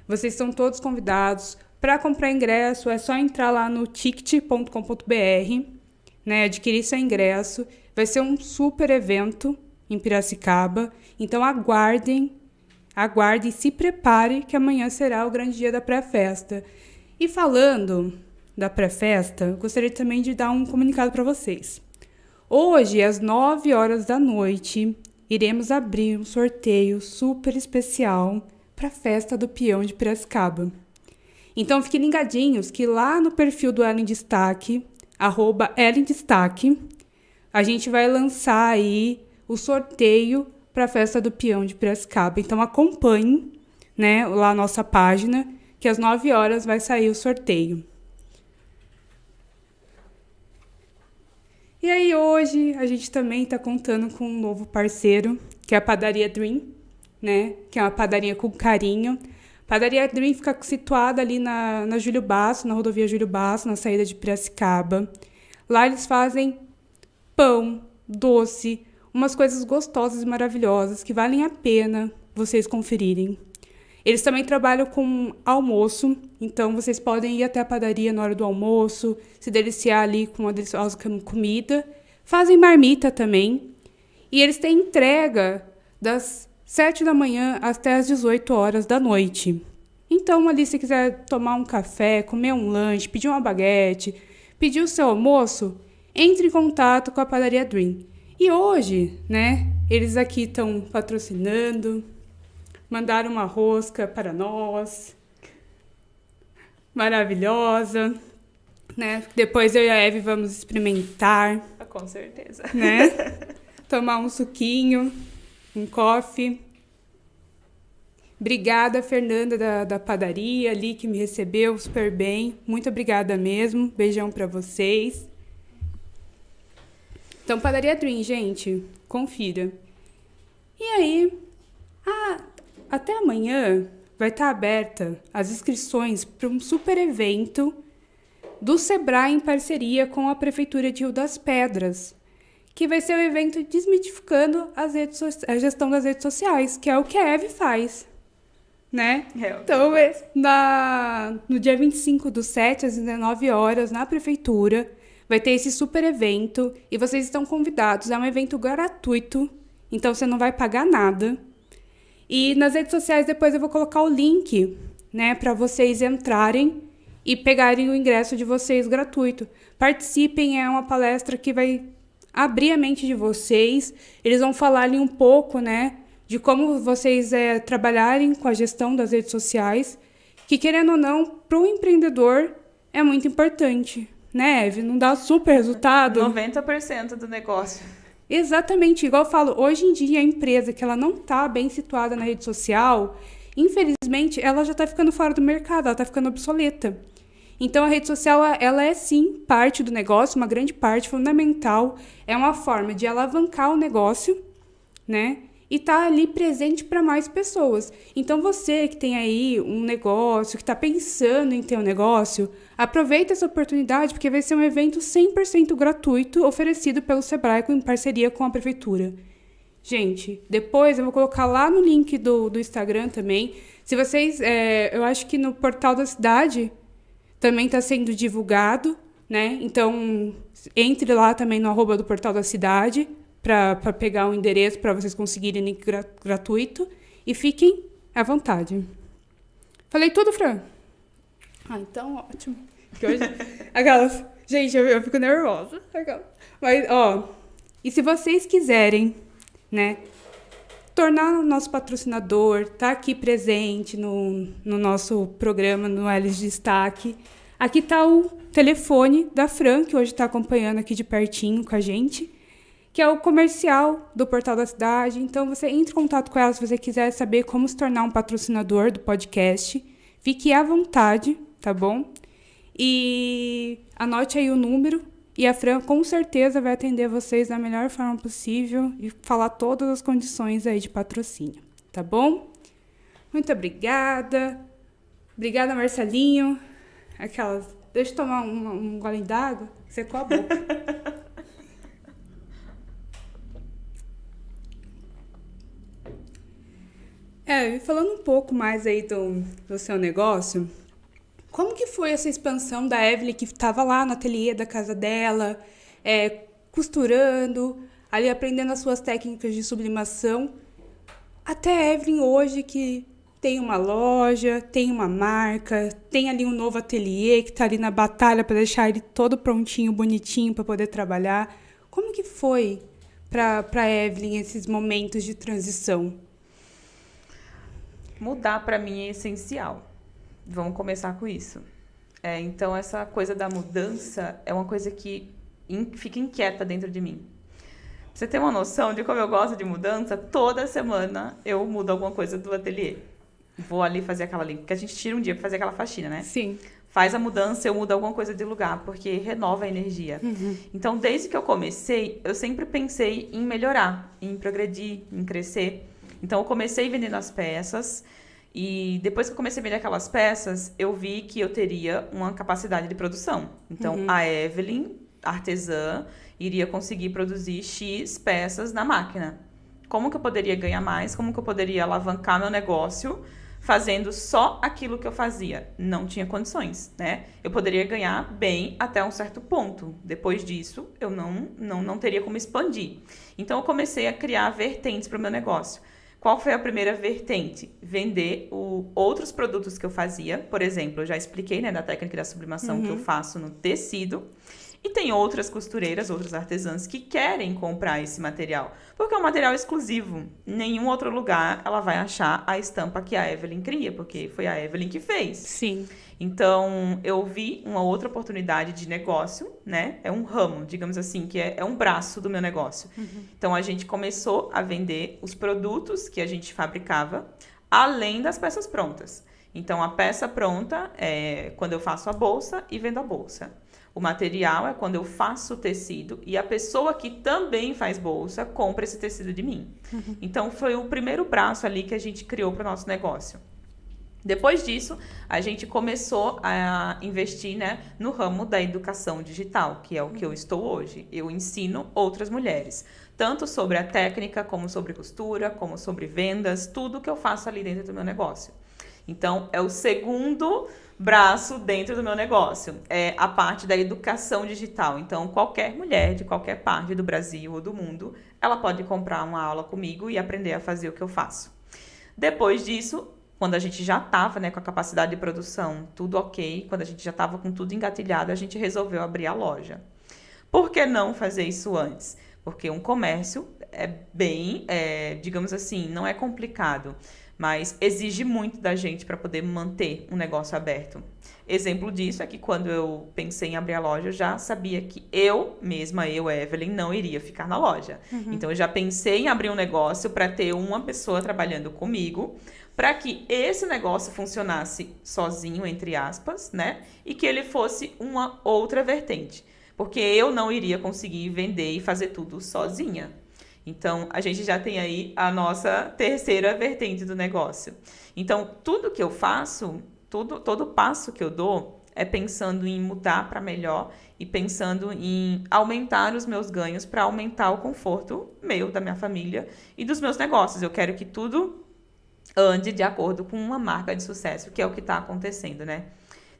Vocês estão todos convidados. Para comprar ingresso, é só entrar lá no ticket.com.br, né? Adquirir seu ingresso. Vai ser um super evento em Piracicaba. Então, aguardem e se prepare que amanhã será o grande dia da pré-festa. E falando da pré-festa, gostaria também de dar um comunicado para vocês. Hoje, às 9 horas da noite, iremos abrir um sorteio super especial para a festa do Peão de Piracicaba. Então, fiquem ligadinhos que lá no perfil do Ellen Destaque, @EllenDestaque, a gente vai lançar aí o sorteio para a festa do Peão de Piracicaba. Então, acompanhem, né, lá a nossa página, que às 9 horas vai sair o sorteio. E aí hoje a gente também está contando com um novo parceiro, que é a Padaria Dream, né? Que é uma padaria com carinho. A Padaria Dream fica situada ali na Júlio Basso, na rodovia Júlio Basso, na saída de Piracicaba. Lá eles fazem pão, doce, umas coisas gostosas e maravilhosas que valem a pena vocês conferirem. Eles também trabalham com almoço, então vocês podem ir até a padaria na hora do almoço, se deliciar ali com uma deliciosa comida. Fazem marmita também. E eles têm entrega das 7 da manhã até as 18 horas da noite. Então, ali, se quiser tomar um café, comer um lanche, pedir uma baguete, pedir o seu almoço, entre em contato com a Padaria Dream. E hoje, né, eles aqui estão patrocinando, mandaram uma rosca para nós, maravilhosa, né? Depois eu e a Eve vamos experimentar. Com certeza. Né? Tomar um suquinho, um coffee. Obrigada, Fernanda, da padaria ali, que me recebeu super bem. Muito obrigada mesmo. Beijão para vocês. Então, Padaria Dream, gente, confira. E aí, até amanhã vai estar aberta as inscrições para um super evento do Sebrae em parceria com a Prefeitura de Rio das Pedras, que vai ser o evento desmitificando a gestão das redes sociais, que é o que a Eve faz, né? Então, no dia 25/7, às 19 horas, na Prefeitura, vai ter esse super evento e vocês estão convidados. É um evento gratuito, então você não vai pagar nada. E nas redes sociais depois eu vou colocar o link, né, para vocês entrarem e pegarem o ingresso de vocês gratuito. Participem, é uma palestra que vai abrir a mente de vocês. Eles vão falar ali um pouco, né, de como vocês trabalharem com a gestão das redes sociais, que, querendo ou não, para um empreendedor é muito importante, né, Eve? Não dá super resultado. 90% do negócio. Exatamente, igual eu falo, hoje em dia a empresa que ela não está bem situada na rede social, infelizmente, ela já está ficando fora do mercado, ela está ficando obsoleta. Então, a rede social, ela é sim parte do negócio, uma grande parte, fundamental. É uma forma de alavancar o negócio, né? E tá ali presente para mais pessoas. Então, você que tem aí um negócio, que está pensando em ter um negócio, aproveita essa oportunidade, porque vai ser um evento 100% gratuito, oferecido pelo Sebrae em parceria com a Prefeitura. Gente, depois eu vou colocar lá no link do Instagram também. Se vocês... eu acho que no Portal da Cidade também está sendo divulgado, né? Então, entre lá também no @ do Portal da Cidade para pegar o endereço para vocês conseguirem link gratuito. E fiquem à vontade. Falei tudo, Fran? Então, ótimo. Porque hoje... Aquelas... Gente, eu fico nervosa. Mas, e se vocês quiserem, né, tornar o nosso patrocinador, tá aqui presente no nosso programa, no Elis Destaque. Aqui está o telefone da Fran, que hoje está acompanhando aqui de pertinho com a gente, que é o comercial do Portal da Cidade. Então, você entre em contato com ela se você quiser saber como se tornar um patrocinador do podcast. Fique à vontade, tá bom? E anote aí o número. E a Fran, com certeza, vai atender vocês da melhor forma possível e falar todas as condições aí de patrocínio, tá bom? Muito obrigada. Obrigada, Marcelinho. Aquelas... Deixa eu tomar um golinho d'água. Secou a boca. Falando um pouco mais aí do seu negócio... Como que foi essa expansão da Evelyn, que estava lá no ateliê da casa dela, costurando, ali aprendendo as suas técnicas de sublimação, até a Evelyn hoje, que tem uma loja, tem uma marca, tem ali um novo ateliê, que está ali na batalha para deixar ele todo prontinho, bonitinho, para poder trabalhar. Como que foi para a Evelyn esses momentos de transição? Mudar, para mim, é essencial. Vamos começar com isso. Então, essa coisa da mudança é uma coisa que fica inquieta dentro de mim. Pra você ter uma noção de como eu gosto de mudança, toda semana eu mudo alguma coisa do ateliê. Vou ali fazer aquela limpa, porque a gente tira um dia pra fazer aquela faxina, né? Sim. Faz a mudança, eu mudo alguma coisa de lugar, porque renova a energia. Uhum. Então, desde que eu comecei, eu sempre pensei em melhorar, em progredir, em crescer. Então, eu comecei vendendo as peças. E depois que eu comecei a vender aquelas peças, eu vi que eu teria uma capacidade de produção. Então, a Evelyn, artesã, iria conseguir produzir X peças na máquina. Como que eu poderia ganhar mais? Como que eu poderia alavancar meu negócio fazendo só aquilo que eu fazia? Não tinha condições, né? Eu poderia ganhar bem até um certo ponto. Depois disso, eu não teria como expandir. Então, eu comecei a criar vertentes para o meu negócio. Qual foi a primeira vertente? Vender outros produtos que eu fazia. Por exemplo, eu já expliquei, né, da técnica da sublimação que eu faço no tecido. E tem outras costureiras, outros artesãos que querem comprar esse material. Porque é um material exclusivo. Em nenhum outro lugar ela vai achar a estampa que a Evelyn cria, porque foi a Evelyn que fez. Sim. Então, eu vi uma outra oportunidade de negócio, né? É um ramo, digamos assim, que é um braço do meu negócio. Então, a gente começou a vender os produtos que a gente fabricava, além das peças prontas. Então, a peça pronta é quando eu faço a bolsa e vendo a bolsa. O material é quando eu faço o tecido e a pessoa que também faz bolsa compra esse tecido de mim. Então, foi o primeiro braço ali que a gente criou para o nosso negócio. Depois disso, a gente começou a investir, né, no ramo da educação digital, que é o que eu estou hoje. Eu ensino outras mulheres, tanto sobre a técnica, como sobre costura, como sobre vendas, tudo que eu faço ali dentro do meu negócio. Então, é o segundo braço dentro do meu negócio, é a parte da educação digital. Então, qualquer mulher de qualquer parte do Brasil ou do mundo, ela pode comprar uma aula comigo e aprender a fazer o que eu faço. Depois disso, quando a gente já estava, né, com a capacidade de produção tudo ok, quando a gente já estava com tudo engatilhado, a gente resolveu abrir a loja. Por que não fazer isso antes? Porque um comércio é bem, digamos assim, não é complicado, mas exige muito da gente para poder manter um negócio aberto. Exemplo disso é que quando eu pensei em abrir a loja, eu já sabia que eu mesma, Evelyn, não iria ficar na loja. Então, eu já pensei em abrir um negócio para ter uma pessoa trabalhando comigo, para que esse negócio funcionasse sozinho, entre aspas, né? E que ele fosse uma outra vertente. Porque eu não iria conseguir vender e fazer tudo sozinha. Então, a gente já tem aí a nossa terceira vertente do negócio. Então, tudo que eu faço, todo passo que eu dou é pensando em mudar para melhor e pensando em aumentar os meus ganhos para aumentar o conforto meu, da minha família e dos meus negócios. Eu quero que tudo ande de acordo com uma marca de sucesso, que é o que está acontecendo, né?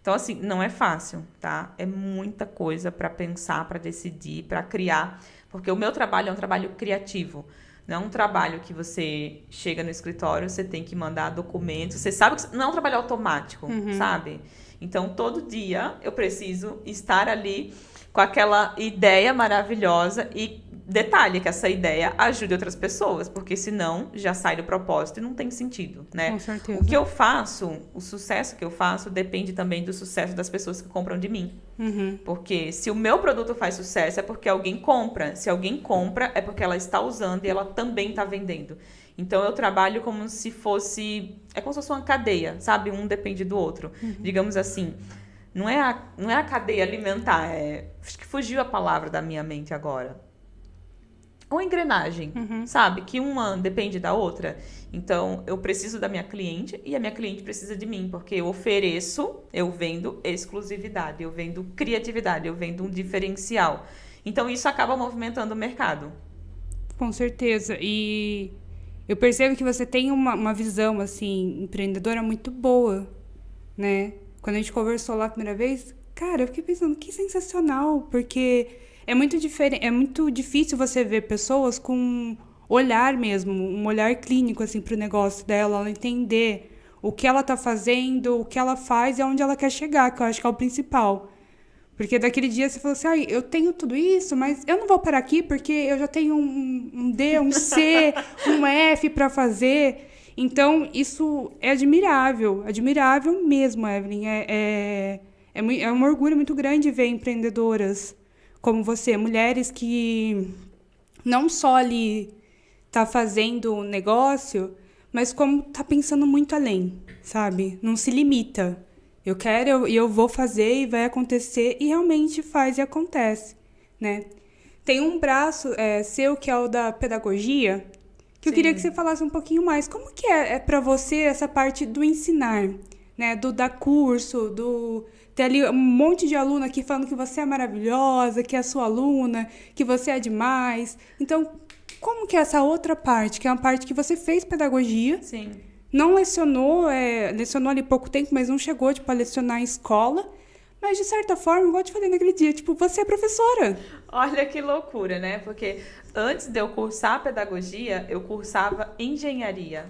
Então, assim, não é fácil, tá? É muita coisa para pensar, para decidir, para criar, porque o meu trabalho é um trabalho criativo. Não é um trabalho que você chega no escritório, você tem que mandar documentos, você sabe que não é um trabalho automático, sabe? Então, todo dia eu preciso estar ali com aquela ideia maravilhosa e detalhe que essa ideia ajude outras pessoas, porque senão já sai do propósito e não tem sentido, né? Com certeza. O que eu faço, o sucesso que eu faço depende também do sucesso das pessoas que compram de mim. Porque se o meu produto faz sucesso é porque alguém compra. Se alguém compra é porque ela está usando e ela também está vendendo. Então, eu trabalho como se fosse... É como se fosse uma cadeia, sabe? Um depende do outro. Digamos assim, não é a cadeia alimentar, acho que fugiu a palavra da minha mente agora. Uma engrenagem, sabe? Que uma depende da outra. Então, eu preciso da minha cliente e a minha cliente precisa de mim, porque eu ofereço, eu vendo exclusividade, eu vendo criatividade, eu vendo um diferencial. Então, isso acaba movimentando o mercado. Com certeza. E eu percebo que você tem uma visão, assim, empreendedora muito boa, né? Quando a gente conversou lá a primeira vez, cara, eu fiquei pensando, que sensacional, porque é muito diferente, é muito difícil você ver pessoas com um olhar mesmo, um olhar clínico, assim, pro negócio dela, ela entender o que ela tá fazendo, o que ela faz e aonde ela quer chegar, que eu acho que é o principal. Porque daquele dia você falou assim, eu tenho tudo isso, mas eu não vou parar aqui porque eu já tenho um D, um C, um F para fazer. Então, isso é admirável mesmo, Evelyn. É um orgulho muito grande ver empreendedoras como você, mulheres que não só ali tá fazendo um negócio, mas como tá pensando muito além, sabe? Não se limita. Eu quero e eu vou fazer e vai acontecer e realmente faz e acontece, né? Tem um braço seu que é o da pedagogia, que eu queria que você falasse um pouquinho mais. Como que é para você essa parte do ensinar, né? Do dar curso, do ter ali um monte de aluno aqui falando que você é maravilhosa, que é sua aluna, que você é demais. Então, como que é essa outra parte, que é uma parte que você fez pedagogia? Sim. Não lecionou, lecionou ali pouco tempo, mas não chegou, tipo, a lecionar em escola. Mas, de certa forma, igual eu te falei naquele dia, tipo, você é professora. Olha que loucura, né? Porque antes de eu cursar pedagogia, eu cursava engenharia.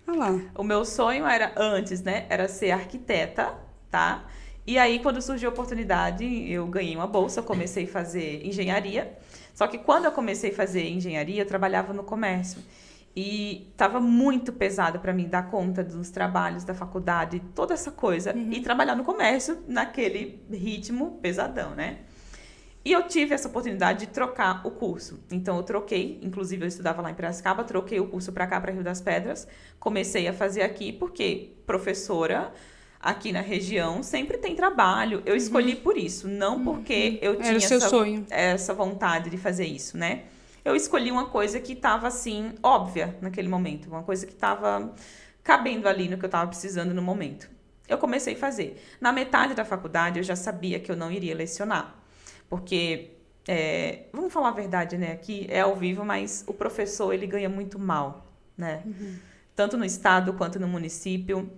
Olha lá. O meu sonho era, antes, né? Era ser arquiteta, tá? E aí, quando surgiu a oportunidade, eu ganhei uma bolsa, comecei a fazer engenharia. Só que quando eu comecei a fazer engenharia, eu trabalhava no comércio. E estava muito pesado para mim dar conta dos trabalhos da faculdade, toda essa coisa. E trabalhar no comércio naquele ritmo pesadão, né? E eu tive essa oportunidade de trocar o curso. Então, eu troquei, inclusive eu estudava lá em Piracicaba, troquei o curso para cá, para Rio das Pedras. Comecei a fazer aqui, porque professora, aqui na região, sempre tem trabalho. Eu escolhi por isso, não porque eu tinha Era o seu sonho. essa vontade de fazer isso, né? Eu escolhi uma coisa que estava, assim, óbvia naquele momento. Uma coisa que estava cabendo ali no que eu estava precisando no momento. Eu comecei a fazer. Na metade da faculdade, eu já sabia que eu não iria lecionar. Porque, vamos falar a verdade, né? Aqui é ao vivo, mas o professor, ele ganha muito mal, né? Tanto no estado quanto no município.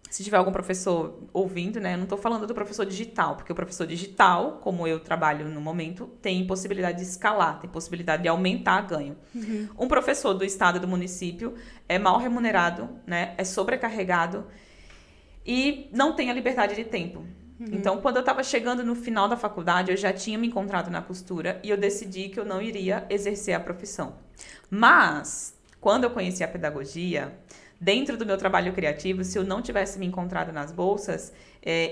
Se tiver algum professor ouvindo, né? Eu não estou falando do professor digital, porque o professor digital, como eu trabalho no momento, tem possibilidade de escalar, tem possibilidade de aumentar ganho. Um professor do estado e do município é mal remunerado, né? É sobrecarregado e não tem a liberdade de tempo. Então, quando eu estava chegando no final da faculdade, eu já tinha me encontrado na costura e eu decidi que eu não iria exercer a profissão. Mas, quando eu conheci a pedagogia, dentro do meu trabalho criativo, se eu não tivesse me encontrado nas bolsas,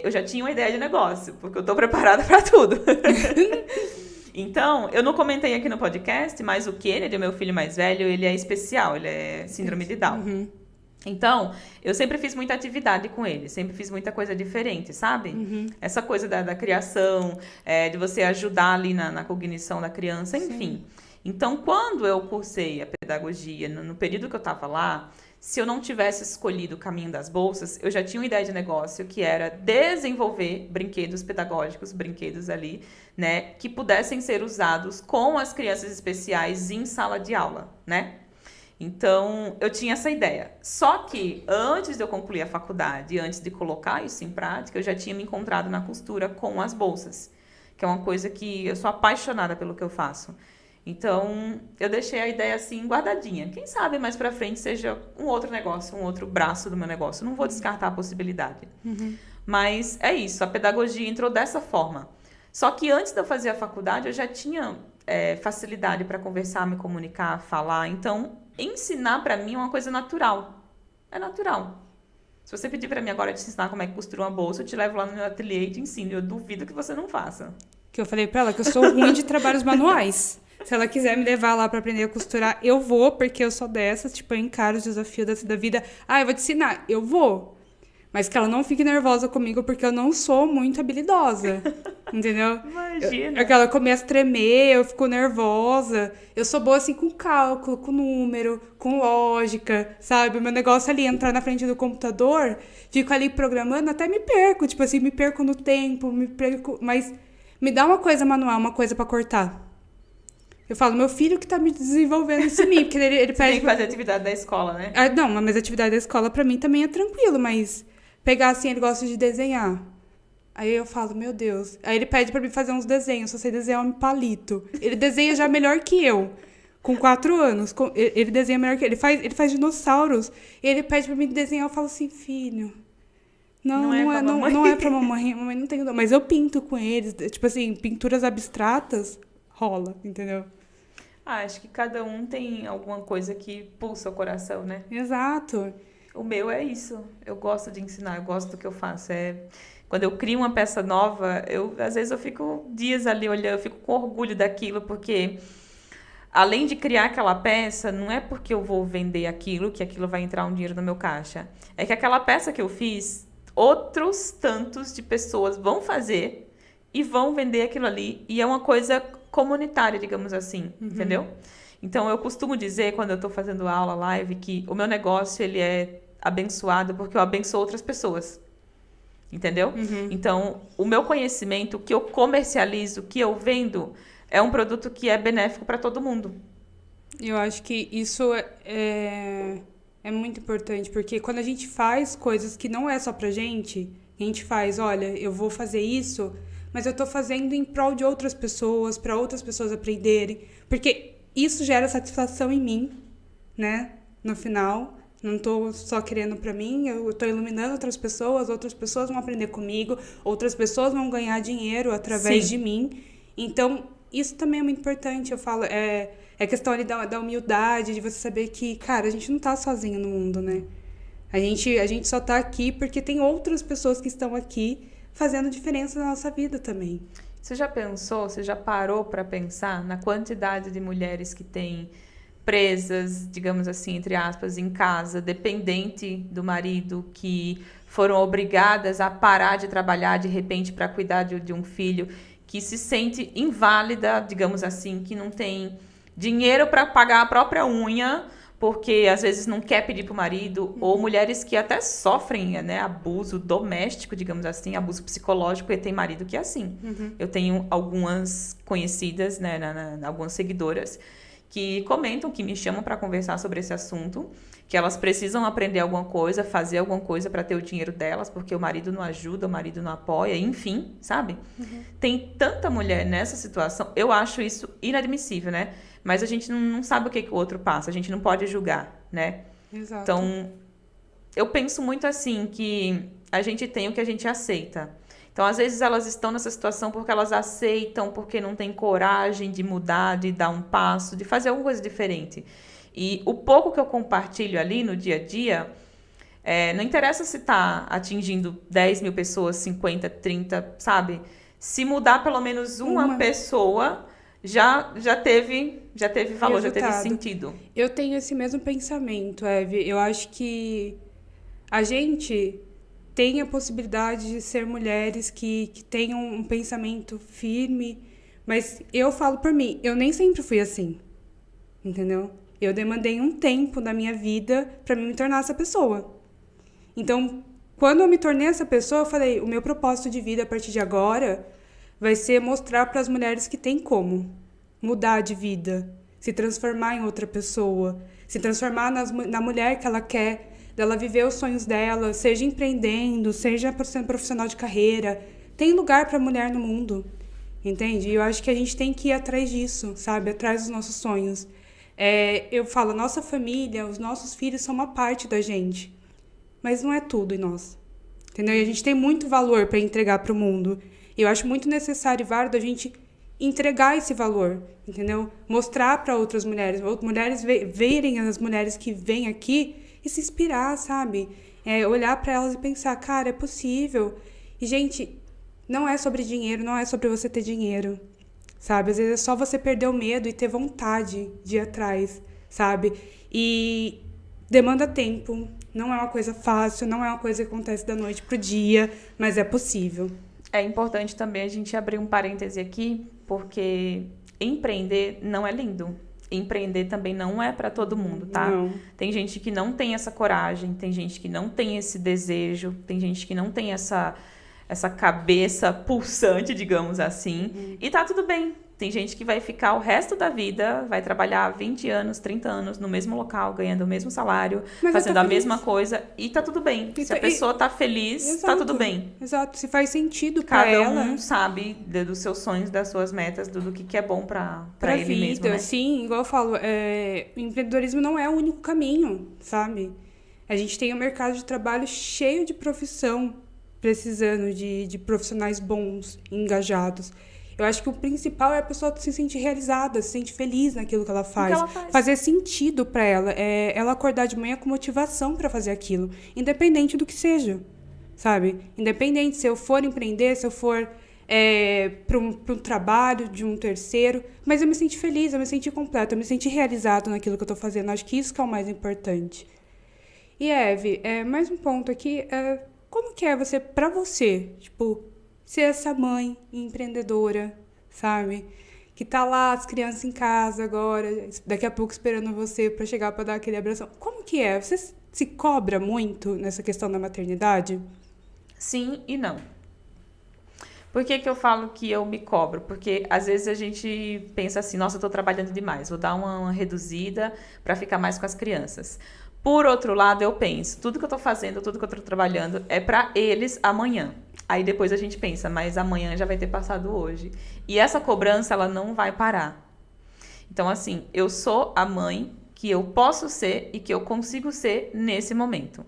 eu já tinha uma ideia de negócio, porque eu estou preparada para tudo. Então, eu não comentei aqui no podcast, mas o Kennedy, o meu filho mais velho, ele é especial, ele é síndrome de Down. Então, eu sempre fiz muita atividade com ele, sempre fiz muita coisa diferente, sabe? Essa coisa da criação, de você ajudar ali na cognição da criança, enfim. Sim. Então, quando eu cursei a pedagogia, no período que eu estava lá, se eu não tivesse escolhido o caminho das bolsas, eu já tinha uma ideia de negócio que era desenvolver brinquedos pedagógicos, brinquedos ali, né, que pudessem ser usados com as crianças especiais em sala de aula, né? Então, eu tinha essa ideia. Só que, antes de eu concluir a faculdade, antes de colocar isso em prática, eu já tinha me encontrado na costura com as bolsas, que é uma coisa que eu sou apaixonada pelo que eu faço. Então, eu deixei a ideia assim guardadinha. Quem sabe mais pra frente seja um outro negócio, um outro braço do meu negócio. Não vou descartar a possibilidade. Mas é isso, a pedagogia entrou dessa forma. Só que antes de eu fazer a faculdade, eu já tinha facilidade para conversar, me comunicar, falar. Então, ensinar pra mim é uma coisa natural. É natural. Se você pedir pra mim agora de te ensinar como é que costura uma bolsa, eu te levo lá no meu ateliê e te ensino. Eu duvido que você não faça. Que eu falei pra ela que eu sou ruim de trabalhos manuais. Se ela quiser me levar lá pra aprender a costurar, eu vou, porque eu sou dessas, tipo, eu encaro os desafios da vida. Ah, eu vou te ensinar. Eu vou. Mas que ela não fique nervosa comigo, porque eu não sou muito habilidosa. Entendeu? Imagina. Ela começa a tremer, eu fico nervosa. Eu sou boa, assim, com cálculo, com número, com lógica, sabe? O meu negócio ali, entrar na frente do computador, fico ali programando, até me perco. Tipo assim, me perco no tempo, me perco... Mas me dá uma coisa manual, uma coisa pra cortar. Eu falo, meu filho que tá me desenvolvendo isso em mim, porque ele pede... Tem que fazer atividade da escola, né? Não, mas atividade da escola pra mim também é tranquilo, mas pegar assim, ele gosta de desenhar. Aí eu falo, meu Deus. Aí ele pede pra mim fazer uns desenhos, só sei desenhar um palito. Ele desenha já melhor que eu, com 4 anos. Ele desenha melhor que eu. Ele faz dinossauros. E ele pede pra mim desenhar, eu falo assim, filho... Não é pra mamãe. A mamãe não tem dom. Mas eu pinto com eles. Tipo assim, pinturas abstratas, rola, entendeu? Acho que cada um tem alguma coisa que pulsa o coração, né? Exato. O meu é isso. Eu gosto de ensinar, eu gosto do que eu faço. Quando eu crio uma peça nova, às vezes eu fico dias ali olhando, eu fico com orgulho daquilo, porque além de criar aquela peça, não é porque eu vou vender aquilo, que aquilo vai entrar um dinheiro no meu caixa. É que aquela peça que eu fiz, outros tantos de pessoas vão fazer e vão vender aquilo ali. E é uma coisa comunitária, digamos assim, entendeu? Então, eu costumo dizer, quando eu estou fazendo aula, live, que o meu negócio, ele é abençoado porque eu abençoo outras pessoas. Entendeu? Então, o meu conhecimento, o que eu comercializo, o que eu vendo, é um produto que é benéfico para todo mundo. Eu acho que isso é muito importante, porque quando a gente faz coisas que não é só pra gente, a gente faz, olha, eu vou fazer isso, mas eu tô fazendo em prol de outras pessoas, para outras pessoas aprenderem, porque isso gera satisfação em mim, né? No final, não tô só querendo pra mim, eu tô iluminando outras pessoas vão aprender comigo, outras pessoas vão ganhar dinheiro através de mim. Então, isso também é muito importante, eu falo, é questão ali da humildade, de você saber que, cara, a gente não tá sozinho no mundo, né? A gente só tá aqui porque tem outras pessoas que estão aqui fazendo diferença na nossa vida também. Você já parou para pensar na quantidade de mulheres que têm presas, digamos assim, entre aspas, em casa, dependente do marido, que foram obrigadas a parar de trabalhar de repente para cuidar de um filho, que se sente inválida, digamos assim, que não tem dinheiro para pagar a própria unha, porque às vezes não quer pedir para o marido, ou mulheres que até sofrem, né, abuso doméstico, digamos assim, abuso psicológico, e tem marido que é assim. Eu tenho algumas conhecidas, né, algumas seguidoras, que comentam, que me chamam para conversar sobre esse assunto, que elas precisam aprender alguma coisa, fazer alguma coisa para ter o dinheiro delas, porque o marido não ajuda, o marido não apoia, enfim, sabe? Tem tanta mulher nessa situação, eu acho isso inadmissível, né? Mas a gente não sabe o que o outro passa, a gente não pode julgar, né? Exato. Então, eu penso muito assim, que a gente tem o que a gente aceita. Então, às vezes, elas estão nessa situação porque elas aceitam, porque não têm coragem de mudar, de dar um passo, de fazer alguma coisa diferente. E o pouco que eu compartilho ali no dia a dia, não interessa se está atingindo 10 mil pessoas, 50, 30, sabe? Se mudar pelo menos uma pessoa, já teve valor, já teve sentido. Eu tenho esse mesmo pensamento, Eve. Eu acho que a gente tem a possibilidade de ser mulheres que tenham um pensamento firme, mas eu falo por mim, eu nem sempre fui assim, entendeu? Eu demandei um tempo da minha vida para me tornar essa pessoa. Então, quando eu me tornei essa pessoa, eu falei, o meu propósito de vida a partir de agora vai ser mostrar para as mulheres que tem como mudar de vida, se transformar em outra pessoa, se transformar na mulher que ela quer, dela viver os sonhos dela, seja empreendendo, seja sendo profissional de carreira. Tem lugar para mulher no mundo, entende? E eu acho que a gente tem que ir atrás disso, sabe? Atrás dos nossos sonhos. Eu falo, nossa família, os nossos filhos são uma parte da gente, mas não é tudo em nós, entendeu? E a gente tem muito valor para entregar para o mundo. E eu acho muito necessário e válido a gente entregar esse valor, entendeu? Mostrar para outras mulheres verem as mulheres que vêm aqui e se inspirar, sabe? Olhar para elas e pensar, cara, é possível. E, gente, não é sobre dinheiro, não é sobre você ter dinheiro, sabe? Às vezes é só você perder o medo e ter vontade de ir atrás, sabe? E demanda tempo, não é uma coisa fácil, não é uma coisa que acontece da noite pro dia, mas é possível. É importante também a gente abrir um parêntese aqui, porque empreender não é lindo. Empreender também não é para todo mundo, tá? Não. Tem gente que não tem essa coragem, tem gente que não tem esse desejo, tem gente que não tem essa cabeça pulsante, digamos assim. E tá tudo bem. Tem gente que vai ficar o resto da vida, vai trabalhar 20 anos, 30 anos no mesmo local, ganhando o mesmo salário, fazendo a mesma coisa, e tá tudo bem. Se a pessoa tá feliz, exato, tá tudo bem. Exato, se faz sentido pra ela. Cada um sabe dos seus sonhos, das suas metas, do que é bom pra ele vida, mesmo, né? Sim, igual eu falo, o empreendedorismo não é o único caminho, sabe? A gente tem um mercado de trabalho cheio de profissão, precisando de profissionais bons, engajados. Eu acho que o principal é a pessoa se sentir realizada, se sentir feliz naquilo que ela faz. Fazer sentido para ela. Ela acordar de manhã com motivação para fazer aquilo. Independente do que seja, sabe? Independente se eu for empreender, se eu for para um trabalho de um terceiro. Mas eu me senti feliz, eu me senti completa, eu me senti realizado naquilo que eu estou fazendo. Acho que isso que é o mais importante. E, Eve, mais um ponto aqui. Como que é você, para você, tipo, ser essa mãe empreendedora, sabe? Que tá lá, as crianças em casa agora, daqui a pouco esperando você para chegar para dar aquele abração. Como que é? Você se cobra muito nessa questão da maternidade? Sim e não. Por que eu falo que eu me cobro? Porque às vezes a gente pensa assim, nossa, eu tô trabalhando demais, vou dar uma reduzida para ficar mais com as crianças. Por outro lado, eu penso, tudo que eu tô fazendo, tudo que eu tô trabalhando é para eles amanhã. Aí depois a gente pensa, mas amanhã já vai ter passado hoje. E essa cobrança, ela não vai parar. Então, assim, eu sou a mãe que eu posso ser e que eu consigo ser nesse momento.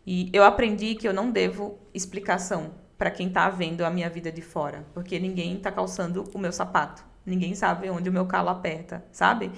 E eu aprendi que eu não devo explicação para quem tá vendo a minha vida de fora. Porque ninguém tá calçando o meu sapato. Ninguém sabe onde o meu calo aperta, sabe?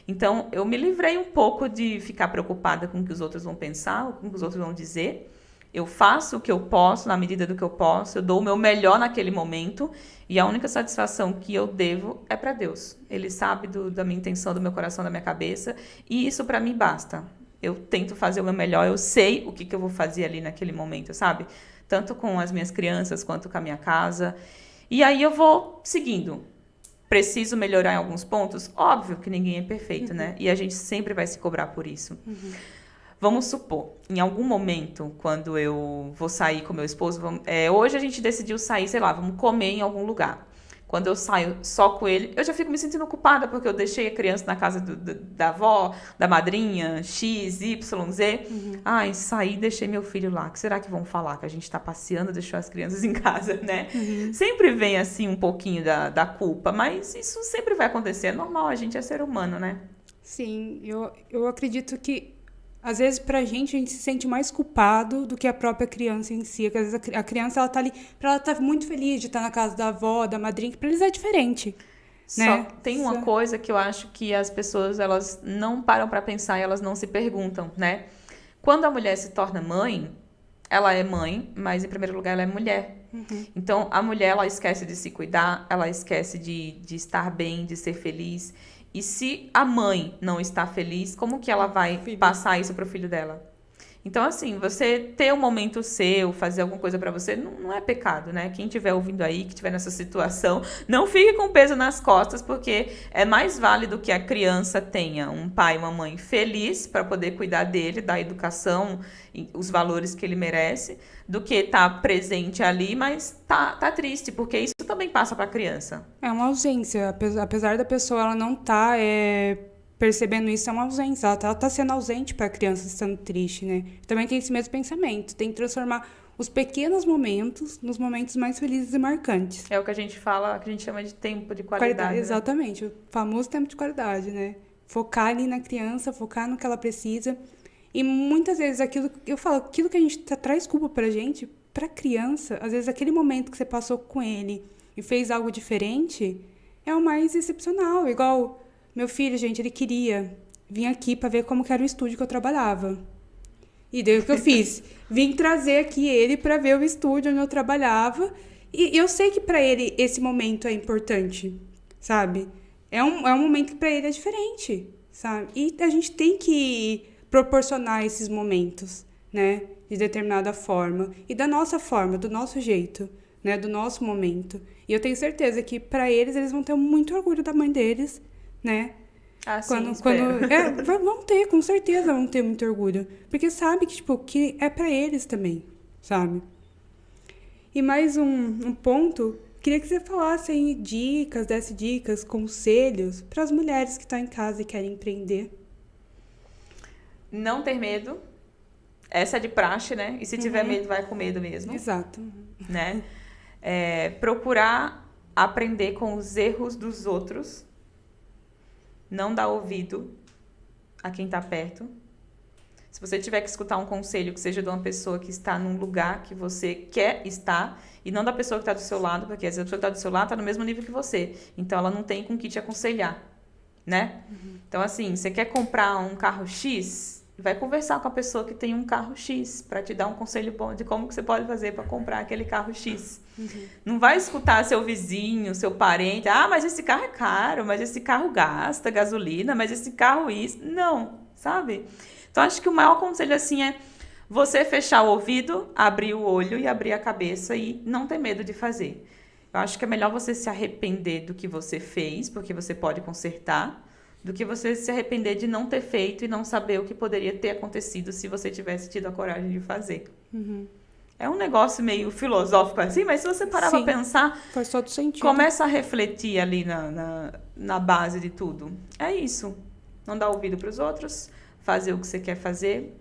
Então, eu me livrei um pouco de ficar preocupada com o que os outros vão pensar, ou com o que os outros vão dizer. Eu faço o que eu posso, na medida do que eu posso, eu dou o meu melhor naquele momento, e a única satisfação que eu devo é para Deus. Ele sabe da minha intenção, do meu coração, da minha cabeça, e isso para mim basta. eu tento fazer o meu melhor, eu sei o que eu vou fazer ali naquele momento, sabe? Tanto com as minhas crianças quanto com a minha casa. E aí eu vou seguindo. Preciso melhorar em alguns pontos? Óbvio que ninguém é perfeito, né? E a gente sempre vai se cobrar por isso. Vamos supor, em algum momento, quando eu vou sair com meu esposo, hoje a gente decidiu sair, sei lá, vamos comer em algum lugar. Quando eu saio só com ele, eu já fico me sentindo culpada porque eu deixei a criança na casa da avó, da madrinha, X, Y, Z. Ai, saí e deixei meu filho lá. O que será que vão falar? Que a gente tá passeando, deixou as crianças em casa, né? Sempre vem, assim, um pouquinho da culpa, mas isso sempre vai acontecer. É normal, a gente é ser humano, né? Sim, eu acredito que às vezes pra gente a gente se sente mais culpado do que a própria criança em si. Porque às vezes a criança ela tá ali, ela tá muito feliz de estar na casa da avó, da madrinha, que pra eles é diferente. Só Né? tem uma coisa que eu acho que as pessoas elas não param pra pensar e elas não se perguntam, né? Quando a mulher se torna mãe, ela é mãe, mas em primeiro lugar ela é mulher. Então a mulher ela esquece de se cuidar, ela esquece de estar bem, de ser feliz. E se a mãe não está feliz, como que ela vai passar isso pro filho dela? Então, assim, você ter um momento seu, fazer alguma coisa pra você, não é pecado, né? Quem estiver ouvindo aí, que estiver nessa situação, não fique com peso nas costas, porque é mais válido que a criança tenha um pai e uma mãe feliz para poder cuidar dele, da educação, os valores que ele merece, do que estar presente ali, mas tá triste, porque isso também passa pra criança. É uma ausência. Apesar da pessoa ela não tá percebendo isso, é uma ausência. Ela tá sendo ausente para a criança estando triste, né? Também tem esse mesmo pensamento. Tem que transformar os pequenos momentos nos momentos mais felizes e marcantes. É o que a gente fala, que a gente chama de tempo de qualidade. Exatamente. O famoso tempo de qualidade, né? Focar ali na criança, focar no que ela precisa. E muitas vezes aquilo que a gente traz culpa pra gente, pra criança, às vezes aquele momento que você passou com ele e fez algo diferente, é o mais excepcional. Igual meu filho, gente, ele queria vir aqui pra ver como que era o estúdio que eu trabalhava. E daí o que eu fiz? Vim trazer aqui ele pra ver o estúdio onde eu trabalhava. E eu sei que pra ele esse momento é importante, sabe? É um momento que pra ele é diferente, sabe? E a gente tem que proporcionar esses momentos, né? De determinada forma. E da nossa forma, do nosso jeito, né? Do nosso momento. E eu tenho certeza que pra eles vão ter muito orgulho da mãe deles, né? Vão ter, com certeza vão ter muito orgulho. Porque sabe que, tipo, que é pra eles também, sabe? E mais um ponto, queria que você falasse aí desse dicas, conselhos para as mulheres que estão em casa e querem empreender. Não ter medo. Essa é de praxe, né? E se tiver medo, vai com medo mesmo. Exato. Né? Procurar aprender com os erros dos outros. Não dar ouvido a quem está perto. Se você tiver que escutar um conselho que seja de uma pessoa que está num lugar que você quer estar e não da pessoa que está do seu lado, porque às vezes a pessoa que está do seu lado está no mesmo nível que você. Então, ela não tem com que te aconselhar, né? Então, assim, você quer comprar um carro X, vai conversar com a pessoa que tem um carro X para te dar um conselho bom de como que você pode fazer para comprar aquele carro X. Não vai escutar seu vizinho, seu parente. Ah, mas esse carro é caro, mas esse carro gasta gasolina, mas esse carro isso. Não, sabe? Então, acho que o maior conselho, assim, é você fechar o ouvido, abrir o olho e abrir a cabeça e não ter medo de fazer. Eu acho que é melhor você se arrepender do que você fez, porque você pode consertar, do que você se arrepender de não ter feito e não saber o que poderia ter acontecido se você tivesse tido a coragem de fazer. É um negócio meio filosófico assim, mas se você parar para pensar, faz todo sentido. Começa a refletir ali na base de tudo. É isso. Não dar ouvido para os outros, fazer o que você quer fazer,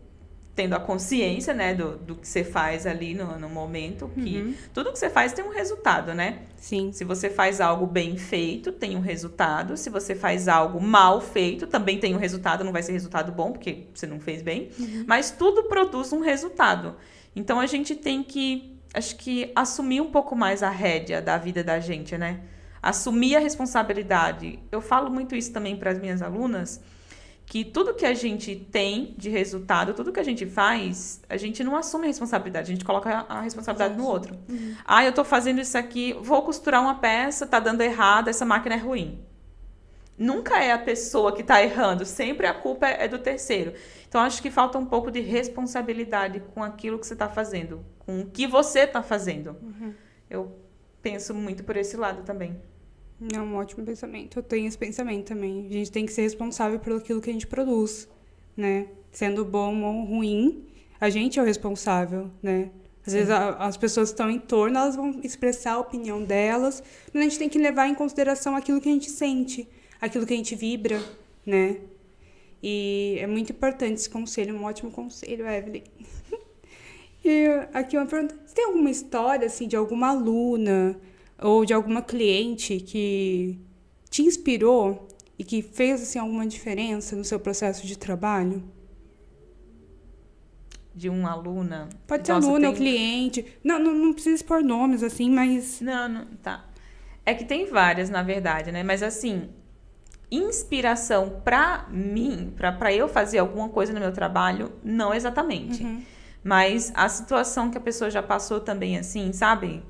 tendo a consciência, né, do que você faz ali no momento, que tudo que você faz tem um resultado, né? Sim. Se você faz algo bem feito, tem um resultado. Se você faz algo mal feito, também tem um resultado. Não vai ser resultado bom, porque você não fez bem. Mas tudo produz um resultado. Então, a gente tem que, acho que, assumir um pouco mais a rédea da vida da gente, né? Assumir a responsabilidade. Eu falo muito isso também para as minhas alunas, que tudo que a gente tem de resultado, tudo que a gente faz, a gente não assume a responsabilidade, a gente coloca a responsabilidade no outro. Ah, eu tô fazendo isso aqui, vou costurar uma peça, tá dando errado, essa máquina é ruim. nunca é a pessoa que está errando, sempre a culpa é do terceiro. Então, acho que falta um pouco de responsabilidade com aquilo que você está fazendo, com o que você está fazendo. Eu penso muito por esse lado também. É um ótimo pensamento. Eu tenho esse pensamento também. A gente tem que ser responsável por aquilo que a gente produz, né? Sendo bom ou ruim, a gente é o responsável, né? Às vezes as pessoas que estão em torno, elas vão expressar a opinião delas, mas a gente tem que levar em consideração aquilo que a gente sente, aquilo que a gente vibra, né? E é muito importante esse conselho, um ótimo conselho, Evelyn. E aqui uma pergunta, você tem alguma história, assim, de alguma aluna ou de alguma cliente que te inspirou e que fez, assim, alguma diferença no seu processo de trabalho? De uma aluna? Pode ser aluna ou cliente. Não precisa expor nomes, assim, mas... Não, tá. É que tem várias, na verdade, né? Mas, assim, inspiração pra mim, pra eu fazer alguma coisa no meu trabalho, não exatamente. Mas a situação que a pessoa já passou também, assim, sabe?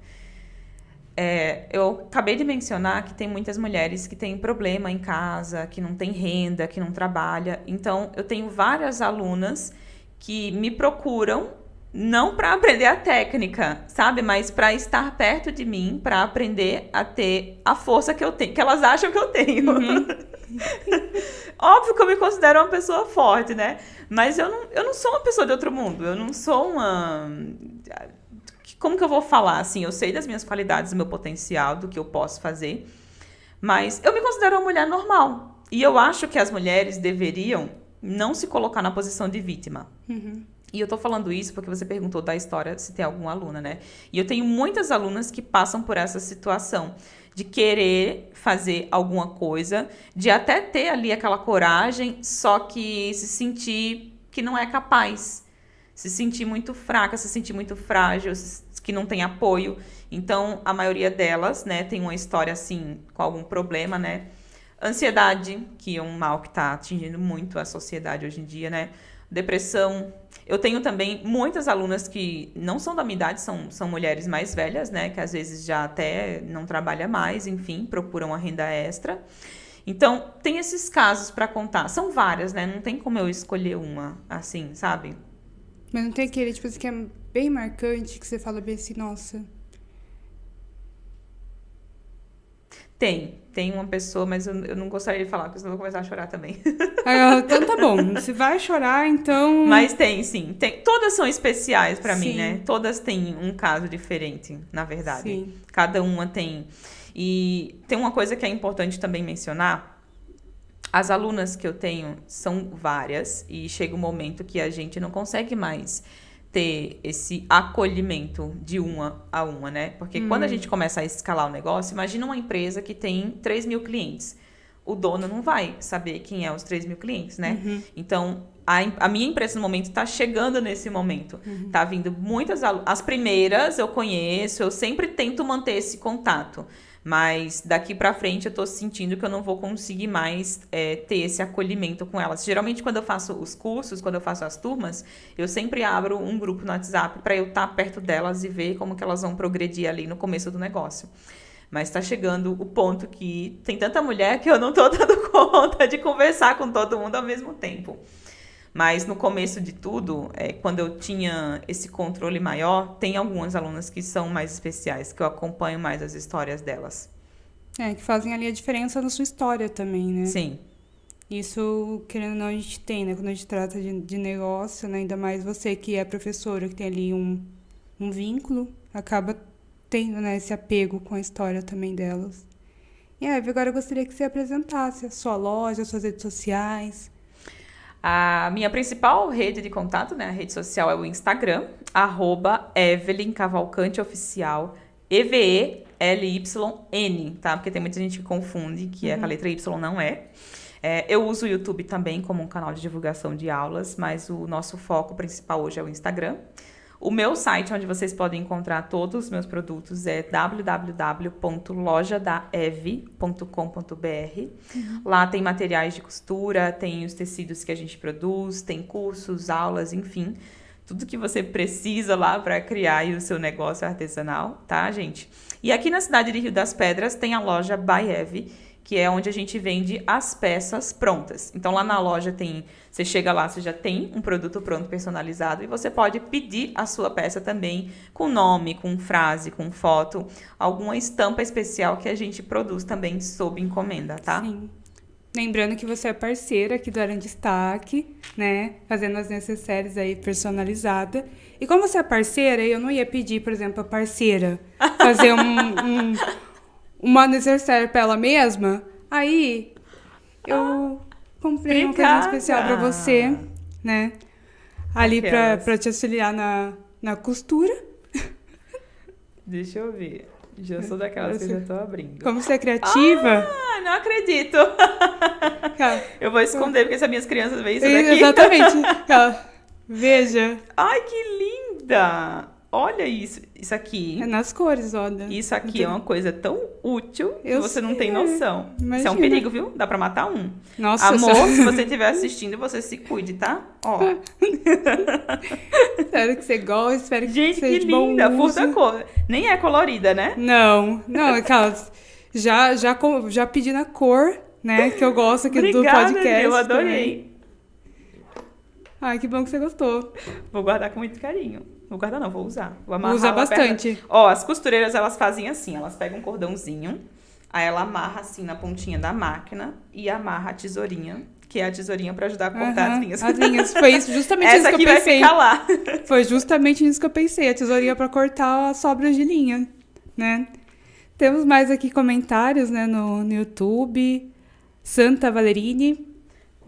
Eu acabei de mencionar que tem muitas mulheres que têm problema em casa, que não tem renda, que não trabalha. Então, eu tenho várias alunas que me procuram não para aprender a técnica, sabe? Mas para estar perto de mim, para aprender a ter a força que eu tenho, que elas acham que eu tenho. Óbvio que eu me considero uma pessoa forte, né? Mas eu não sou uma pessoa de outro mundo. Eu não sou uma... Como que eu vou falar? Assim, eu sei das minhas qualidades, do meu potencial, do que eu posso fazer. Mas eu me considero uma mulher normal. E eu acho que as mulheres deveriam não se colocar na posição de vítima. E eu tô falando isso porque você perguntou da história se tem alguma aluna, né? E eu tenho muitas alunas que passam por essa situação de querer fazer alguma coisa, de até ter ali aquela coragem, só que se sentir que não é capaz, se sentir muito fraca, se sentir muito frágil, que não tem apoio. Então, a maioria delas, né, tem uma história assim, com algum problema, né? Ansiedade, que é um mal que está atingindo muito a sociedade hoje em dia, né? Depressão. Eu tenho também muitas alunas que não são da minha idade, são mulheres mais velhas, né? Que às vezes já até não trabalham mais, enfim, procuram a renda extra. Então, tem esses casos para contar. São várias, né? Não tem como eu escolher uma, assim, sabe? Mas não tem aquele, tipo, que é bem marcante, que você fala bem assim, nossa... Tem uma pessoa, mas eu não gostaria de falar, porque senão eu vou começar a chorar também. Então tá bom, se vai chorar, então... Mas tem, sim. Todas são especiais pra mim, né? Todas têm um caso diferente, na verdade. Sim. Cada uma tem. E tem uma coisa que é importante também mencionar. As alunas que eu tenho são várias e chega um momento que a gente não consegue mais ter esse acolhimento de uma a uma, né? Porque quando a gente começa a escalar o negócio, imagina uma empresa que tem 3 mil clientes. O dono não vai saber quem é os 3 mil clientes, né? Então, a minha empresa no momento está chegando nesse momento. Tá vindo muitas alunas. As primeiras eu conheço, eu sempre tento manter esse contato. Mas daqui pra frente eu tô sentindo que eu não vou conseguir mais ter esse acolhimento com elas. Geralmente quando eu faço os cursos, quando eu faço as turmas, eu sempre abro um grupo no WhatsApp para eu estar perto delas e ver como que elas vão progredir ali no começo do negócio. Mas tá chegando o ponto que tem tanta mulher que eu não tô dando conta de conversar com todo mundo ao mesmo tempo. Mas no começo de tudo, quando eu tinha esse controle maior, tem algumas alunas que são mais especiais, que eu acompanho mais as histórias delas. Que fazem ali a diferença na sua história também, né? Sim. Isso, querendo ou não, a gente tem, né? Quando a gente trata de negócio, né? Ainda mais você que é professora, que tem ali um vínculo, acaba tendo, né, esse apego com a história também delas. E agora eu gostaria que você apresentasse a sua loja, as suas redes sociais. A minha principal rede de contato, né, a rede social é o Instagram, @EvelynCavalcanteOficial, EVELYN, tá? Porque tem muita gente que confunde, que a letra Y não é. Eu uso o YouTube também como um canal de divulgação de aulas, mas o nosso foco principal hoje é o Instagram. O meu site, onde vocês podem encontrar todos os meus produtos, é www.lojadaev.com.br. Lá tem materiais de costura, tem os tecidos que a gente produz, tem cursos, aulas, enfim. Tudo que você precisa lá para criar aí o seu negócio artesanal, tá, gente? E aqui na cidade de Rio das Pedras tem a loja by Ev, que é onde a gente vende as peças prontas. Então, lá na loja você chega lá, você já tem um produto pronto, personalizado, e você pode pedir a sua peça também com nome, com frase, com foto, alguma estampa especial que a gente produz também sob encomenda, tá? Sim. Lembrando que você é parceira aqui do Era em Destaque, né? Fazendo as necessárias aí personalizada. E como você é parceira, eu não ia pedir, por exemplo, a parceira fazer uma necessária pra ela mesma. Aí eu comprei uma coisa especial pra você, né? Ali pra te auxiliar na costura. Deixa eu ver. Já sou daquelas que eu já tô abrindo. Como você é criativa... Ah, não acredito. Eu vou esconder, porque se as minhas crianças veem isso daqui... Exatamente. Veja. Ai, que linda! Olha isso. Isso aqui... É nas cores, olha. Isso aqui é uma coisa tão útil que você não tem noção. Imagina. Isso é um perigo, viu? Dá pra matar um. Nossa, amor, se você estiver assistindo, você se cuide, tá? Ó. Espero que você goste, espero que Gente, seja que de bom linda! uso. Furta cor. Nem é colorida, né? Não, aquelas... Já pedi na cor, né? Que eu gosto aqui do Obrigada, podcast. eu adorei. Também. Ai, que bom que você gostou. Vou guardar com muito carinho. Vou guardar não, vou usar. Vou amarrar Usa ela bastante. perto. Ó, as costureiras, elas fazem assim. Elas pegam um cordãozinho, aí ela amarra assim na pontinha da máquina e amarra a tesourinha, que é a tesourinha pra ajudar a cortar as linhas. As linhas. Foi justamente isso Essa que eu aqui pensei. vai ficar lá. Foi justamente isso que eu pensei. A tesourinha pra cortar as sobras de linha, né? Temos mais aqui comentários, né, no YouTube. Santa Valerini.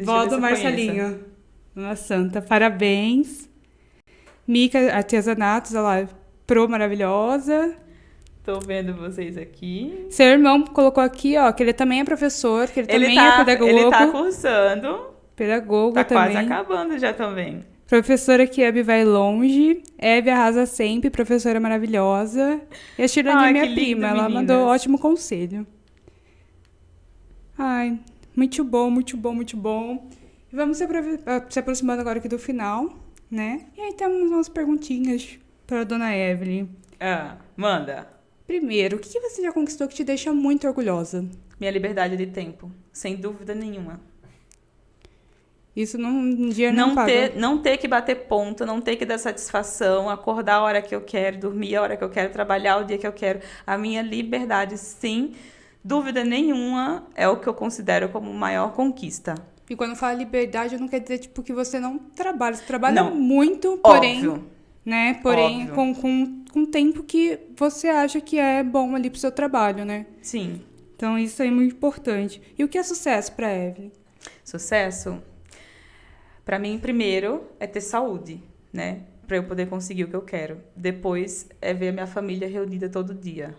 Vó do Marcelinho. Dona Santa, parabéns. Mica Artesanatos, olha lá, pro maravilhosa. Tô vendo vocês aqui. Seu irmão colocou aqui, ó, que ele também é professor, que ele também é pedagogo. Ele tá cursando. Pedagogo tá também. Quase acabando já também. Professora Kiebe vai longe. Eve arrasa sempre, professora maravilhosa. E a Tirani é minha prima, ela mandou ótimo conselho. Ai, muito bom, muito bom, muito bom. E vamos se aproximando agora aqui do final, né? E aí temos umas perguntinhas para a dona Evelyn. Ah, manda. Primeiro, o que você já conquistou que te deixa muito orgulhosa? Minha liberdade de tempo, sem dúvida nenhuma. Isso um dia não paga. Não ter que bater ponto, não ter que dar satisfação, acordar a hora que eu quero, dormir a hora que eu quero, trabalhar o dia que eu quero. A minha liberdade, sem dúvida nenhuma, é o que eu considero como maior conquista. E quando fala liberdade, não quer dizer tipo que você não trabalha. Você trabalha não. muito, porém... Óbvio. Né? Porém, com tempo que você acha que é bom ali pro seu trabalho, né? Sim. Então, isso aí é muito importante. E o que é sucesso pra Evelyn? Sucesso? Pra mim, primeiro, é ter saúde, né? Pra eu poder conseguir o que eu quero. Depois, é ver a minha família reunida todo dia.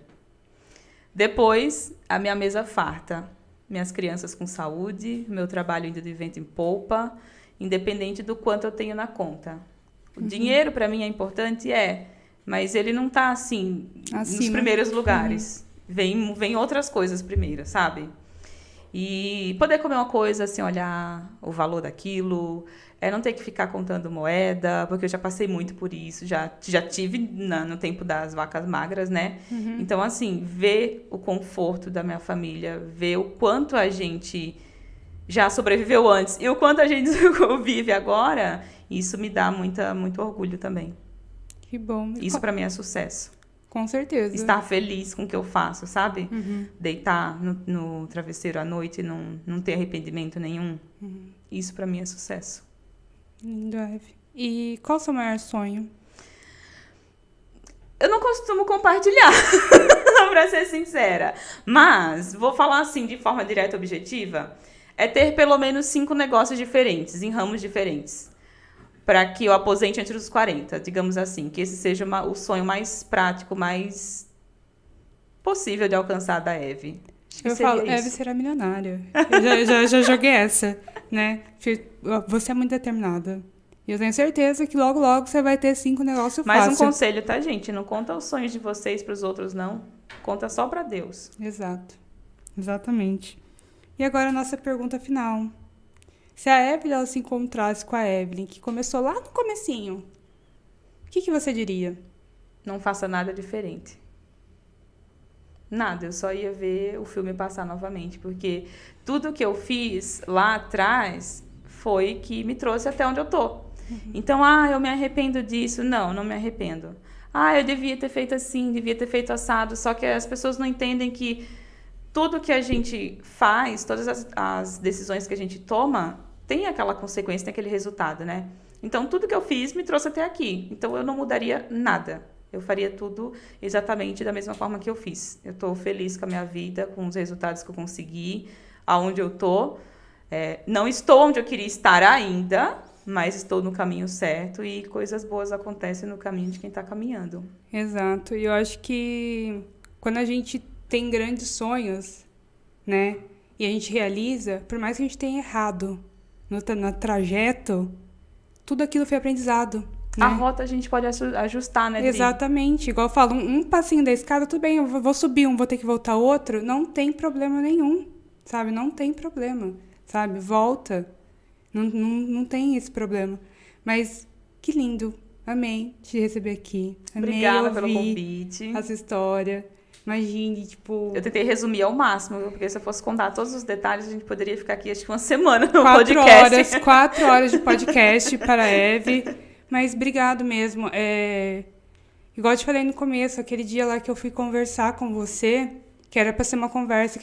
Depois, a minha mesa farta. Minhas crianças com saúde, meu trabalho indo de vento em polpa, independente do quanto eu tenho na conta. O dinheiro, para mim, é importante, mas ele não tá, assim, nos primeiros lugares. Vem outras coisas primeiro, sabe? E poder comer uma coisa sem olhar o valor daquilo, não ter que ficar contando moeda, porque eu já passei muito por isso, já tive no tempo das vacas magras, né? Então, assim, ver o conforto da minha família, ver o quanto a gente já sobreviveu antes e o quanto a gente vive agora, isso me dá muito orgulho também. Que bom. Isso para mim é sucesso. Com certeza. Estar feliz com o que eu faço, sabe? Deitar no travesseiro à noite e não ter arrependimento nenhum. Isso para mim é sucesso. Lindo, Eve. E qual é o seu maior sonho? Eu não costumo compartilhar, para ser sincera. Mas, vou falar assim, de forma direta e objetiva, é ter pelo menos 5 negócios diferentes, em ramos diferentes. Para que eu aposente antes dos 40, digamos assim. Que esse seja o sonho mais prático, mais possível de alcançar da Eve. Eu falo, Eve será milionária. Eu já joguei essa, né? Você é muito determinada. E eu tenho certeza que logo, logo você vai ter 5 negócios fáceis. Mais um conselho, tá, gente? Não conta os sonhos de vocês para os outros, não. Conta só para Deus. Exato. Exatamente. E agora a nossa pergunta final. Se a Evelyn ela se encontrasse com a Evelyn, que começou lá no comecinho, o que você diria? Não faça nada diferente. Nada, eu só ia ver o filme passar novamente, porque tudo que eu fiz lá atrás foi que me trouxe até onde eu tô. Então, eu me arrependo disso. Não me arrependo. Eu devia ter feito assim, devia ter feito assado, só que as pessoas não entendem que tudo que a gente faz, todas as decisões que a gente toma, tem aquela consequência, tem aquele resultado, né? Então, tudo que eu fiz me trouxe até aqui. Então, eu não mudaria nada. Eu faria tudo exatamente da mesma forma que eu fiz. Eu estou feliz com a minha vida, com os resultados que eu consegui, aonde eu estou. Não estou onde eu queria estar ainda, mas estou no caminho certo e coisas boas acontecem no caminho de quem está caminhando. Exato. E eu acho que quando a gente tem grandes sonhos, né, e a gente realiza, por mais que a gente tenha errado no trajeto, tudo aquilo foi aprendizado. Né? A rota a gente pode ajustar, né, Dri? Exatamente. Igual eu falo, um passinho da escada, tudo bem, eu vou subir um, vou ter que voltar outro, não tem problema nenhum, sabe? Não tem problema, sabe? Volta. Não tem esse problema. Mas que lindo. Amei te receber aqui. Amei Obrigada ouvir pelo convite. essa história. Imagine, tipo... Eu tentei resumir ao máximo, porque se eu fosse contar todos os detalhes, a gente poderia ficar aqui, acho que uma semana no podcast. 4 horas de podcast para a Eve. Mas obrigado mesmo. Igual eu te falei no começo, aquele dia lá que eu fui conversar com você, que era pra ser uma conversa...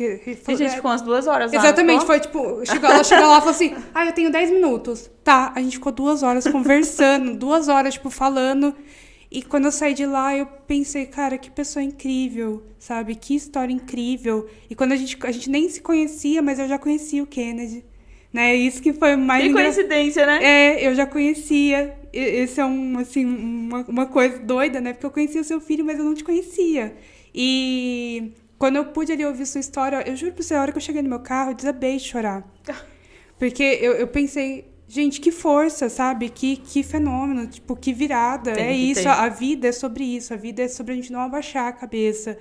A gente ficou umas 2 horas lá. Exatamente, foi tipo... Ela chegou lá e falou assim, eu tenho 10 minutos. Tá, a gente ficou 2 horas conversando, 2 horas, tipo, falando... E quando eu saí de lá, eu pensei, cara, que pessoa incrível, sabe? Que história incrível. E quando a gente nem se conhecia, mas eu já conhecia o Kennedy, né? Isso que foi mais... Que coincidência, né? Eu já conhecia. Esse é uma coisa doida, né? Porque eu conhecia o seu filho, mas eu não te conhecia. E quando eu pude ali ouvir sua história, eu juro pra você, a hora que eu cheguei no meu carro, eu desabei de chorar. Porque eu pensei... Gente, que força, sabe? Que fenômeno, tipo, que virada. É isso, a vida é sobre isso. A vida é sobre a gente não abaixar a cabeça.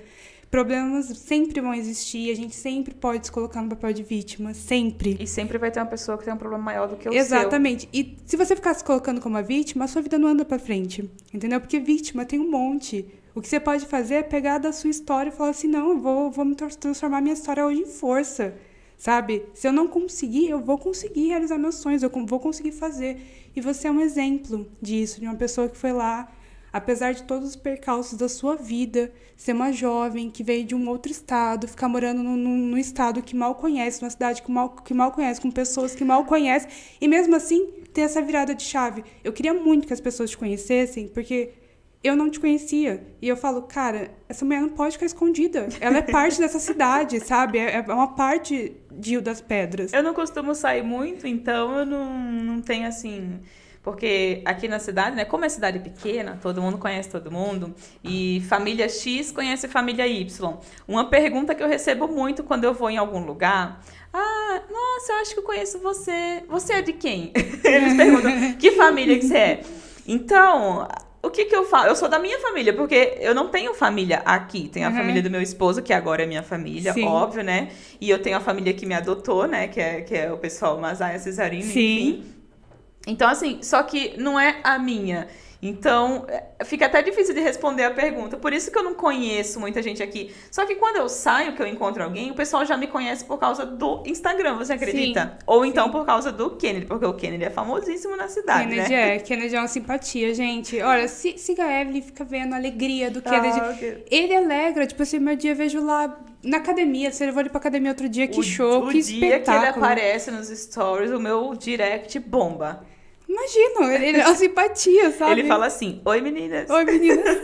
Problemas sempre vão existir, a gente sempre pode se colocar no papel de vítima, sempre. E sempre vai ter uma pessoa que tem um problema maior do que o Exatamente. E se você ficar se colocando como uma vítima, a sua vida não anda pra frente, entendeu? Porque vítima tem um monte. O que você pode fazer é pegar da sua história e falar assim, não, eu vou me transformar minha história hoje em força. Sabe? Se eu não conseguir, eu vou conseguir realizar meus sonhos, eu vou conseguir fazer. E você é um exemplo disso, de uma pessoa que foi lá, apesar de todos os percalços da sua vida, ser uma jovem que veio de um outro estado, ficar morando num estado que mal conhece, numa cidade que mal conhece, com pessoas que mal conhece, e mesmo assim ter essa virada de chave. Eu queria muito que as pessoas te conhecessem, porque... eu não te conhecia. E eu falo, cara, essa mulher não pode ficar escondida. Ela é parte dessa cidade, sabe? É uma parte de Rio das Pedras. Eu não costumo sair muito, então eu não tenho, assim... Porque aqui na cidade, né? Como é cidade pequena, todo mundo conhece todo mundo. E família X conhece família Y. Uma pergunta que eu recebo muito quando eu vou em algum lugar... nossa, eu acho que eu conheço você. Você é de quem? Eles perguntam, que família que você é? Então... o que eu falo? Eu sou da minha família, porque eu não tenho família aqui. Tenho a família do meu esposo, que agora é minha família, Sim. óbvio, né? E eu tenho a família que me adotou, né? Que é o pessoal Masaia Cesarino, enfim. Então, assim, só que não é a minha. Então, fica até difícil de responder a pergunta. Por isso que eu não conheço muita gente aqui. Só que quando eu saio, que eu encontro alguém, o pessoal já me conhece por causa do Instagram, você acredita? Sim. Ou então por causa do Kennedy, porque o Kennedy é famosíssimo na cidade, Kennedy é uma simpatia, gente. Olha, siga a Evelyn, fica vendo a alegria do Kennedy. Okay. Ele alegra, tipo assim, meu dia eu vejo lá na academia. Você levou ele pra academia outro dia, que show, que espetáculo. O dia que ele aparece nos stories, o meu direct bomba. Imagino, ele é uma simpatia, sabe? Ele fala assim, oi meninas. Oi meninas.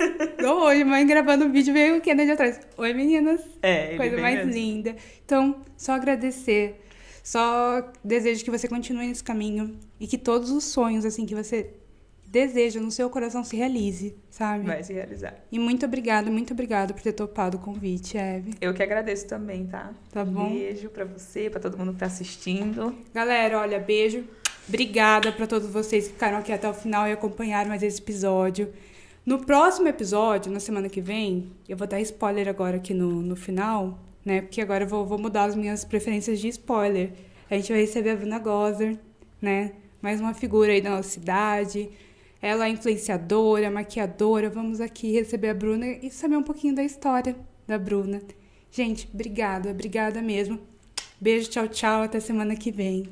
Oi, mãe gravando um vídeo, veio o Kennedy atrás. Oi meninas. Ele coisa mais mesmo. Linda. Então, só agradecer. Só desejo que você continue nesse caminho. E que todos os sonhos, assim, que você deseja no seu coração se realize, sabe? Vai se realizar. E muito obrigada por ter topado o convite, Eve. Eu que agradeço também, tá? Tá bom? Beijo pra você, pra todo mundo que tá assistindo. Galera, olha, beijo. Obrigada para todos vocês que ficaram aqui até o final e acompanharam mais esse episódio. No próximo episódio, na semana que vem, eu vou dar spoiler agora aqui no final, né? Porque agora eu vou mudar as minhas preferências de spoiler. A gente vai receber a Bruna Gozer, né? Mais uma figura aí da nossa cidade. Ela é influenciadora, maquiadora. Vamos aqui receber a Bruna e saber um pouquinho da história da Bruna. Gente, obrigada mesmo. Beijo, tchau, tchau, até semana que vem.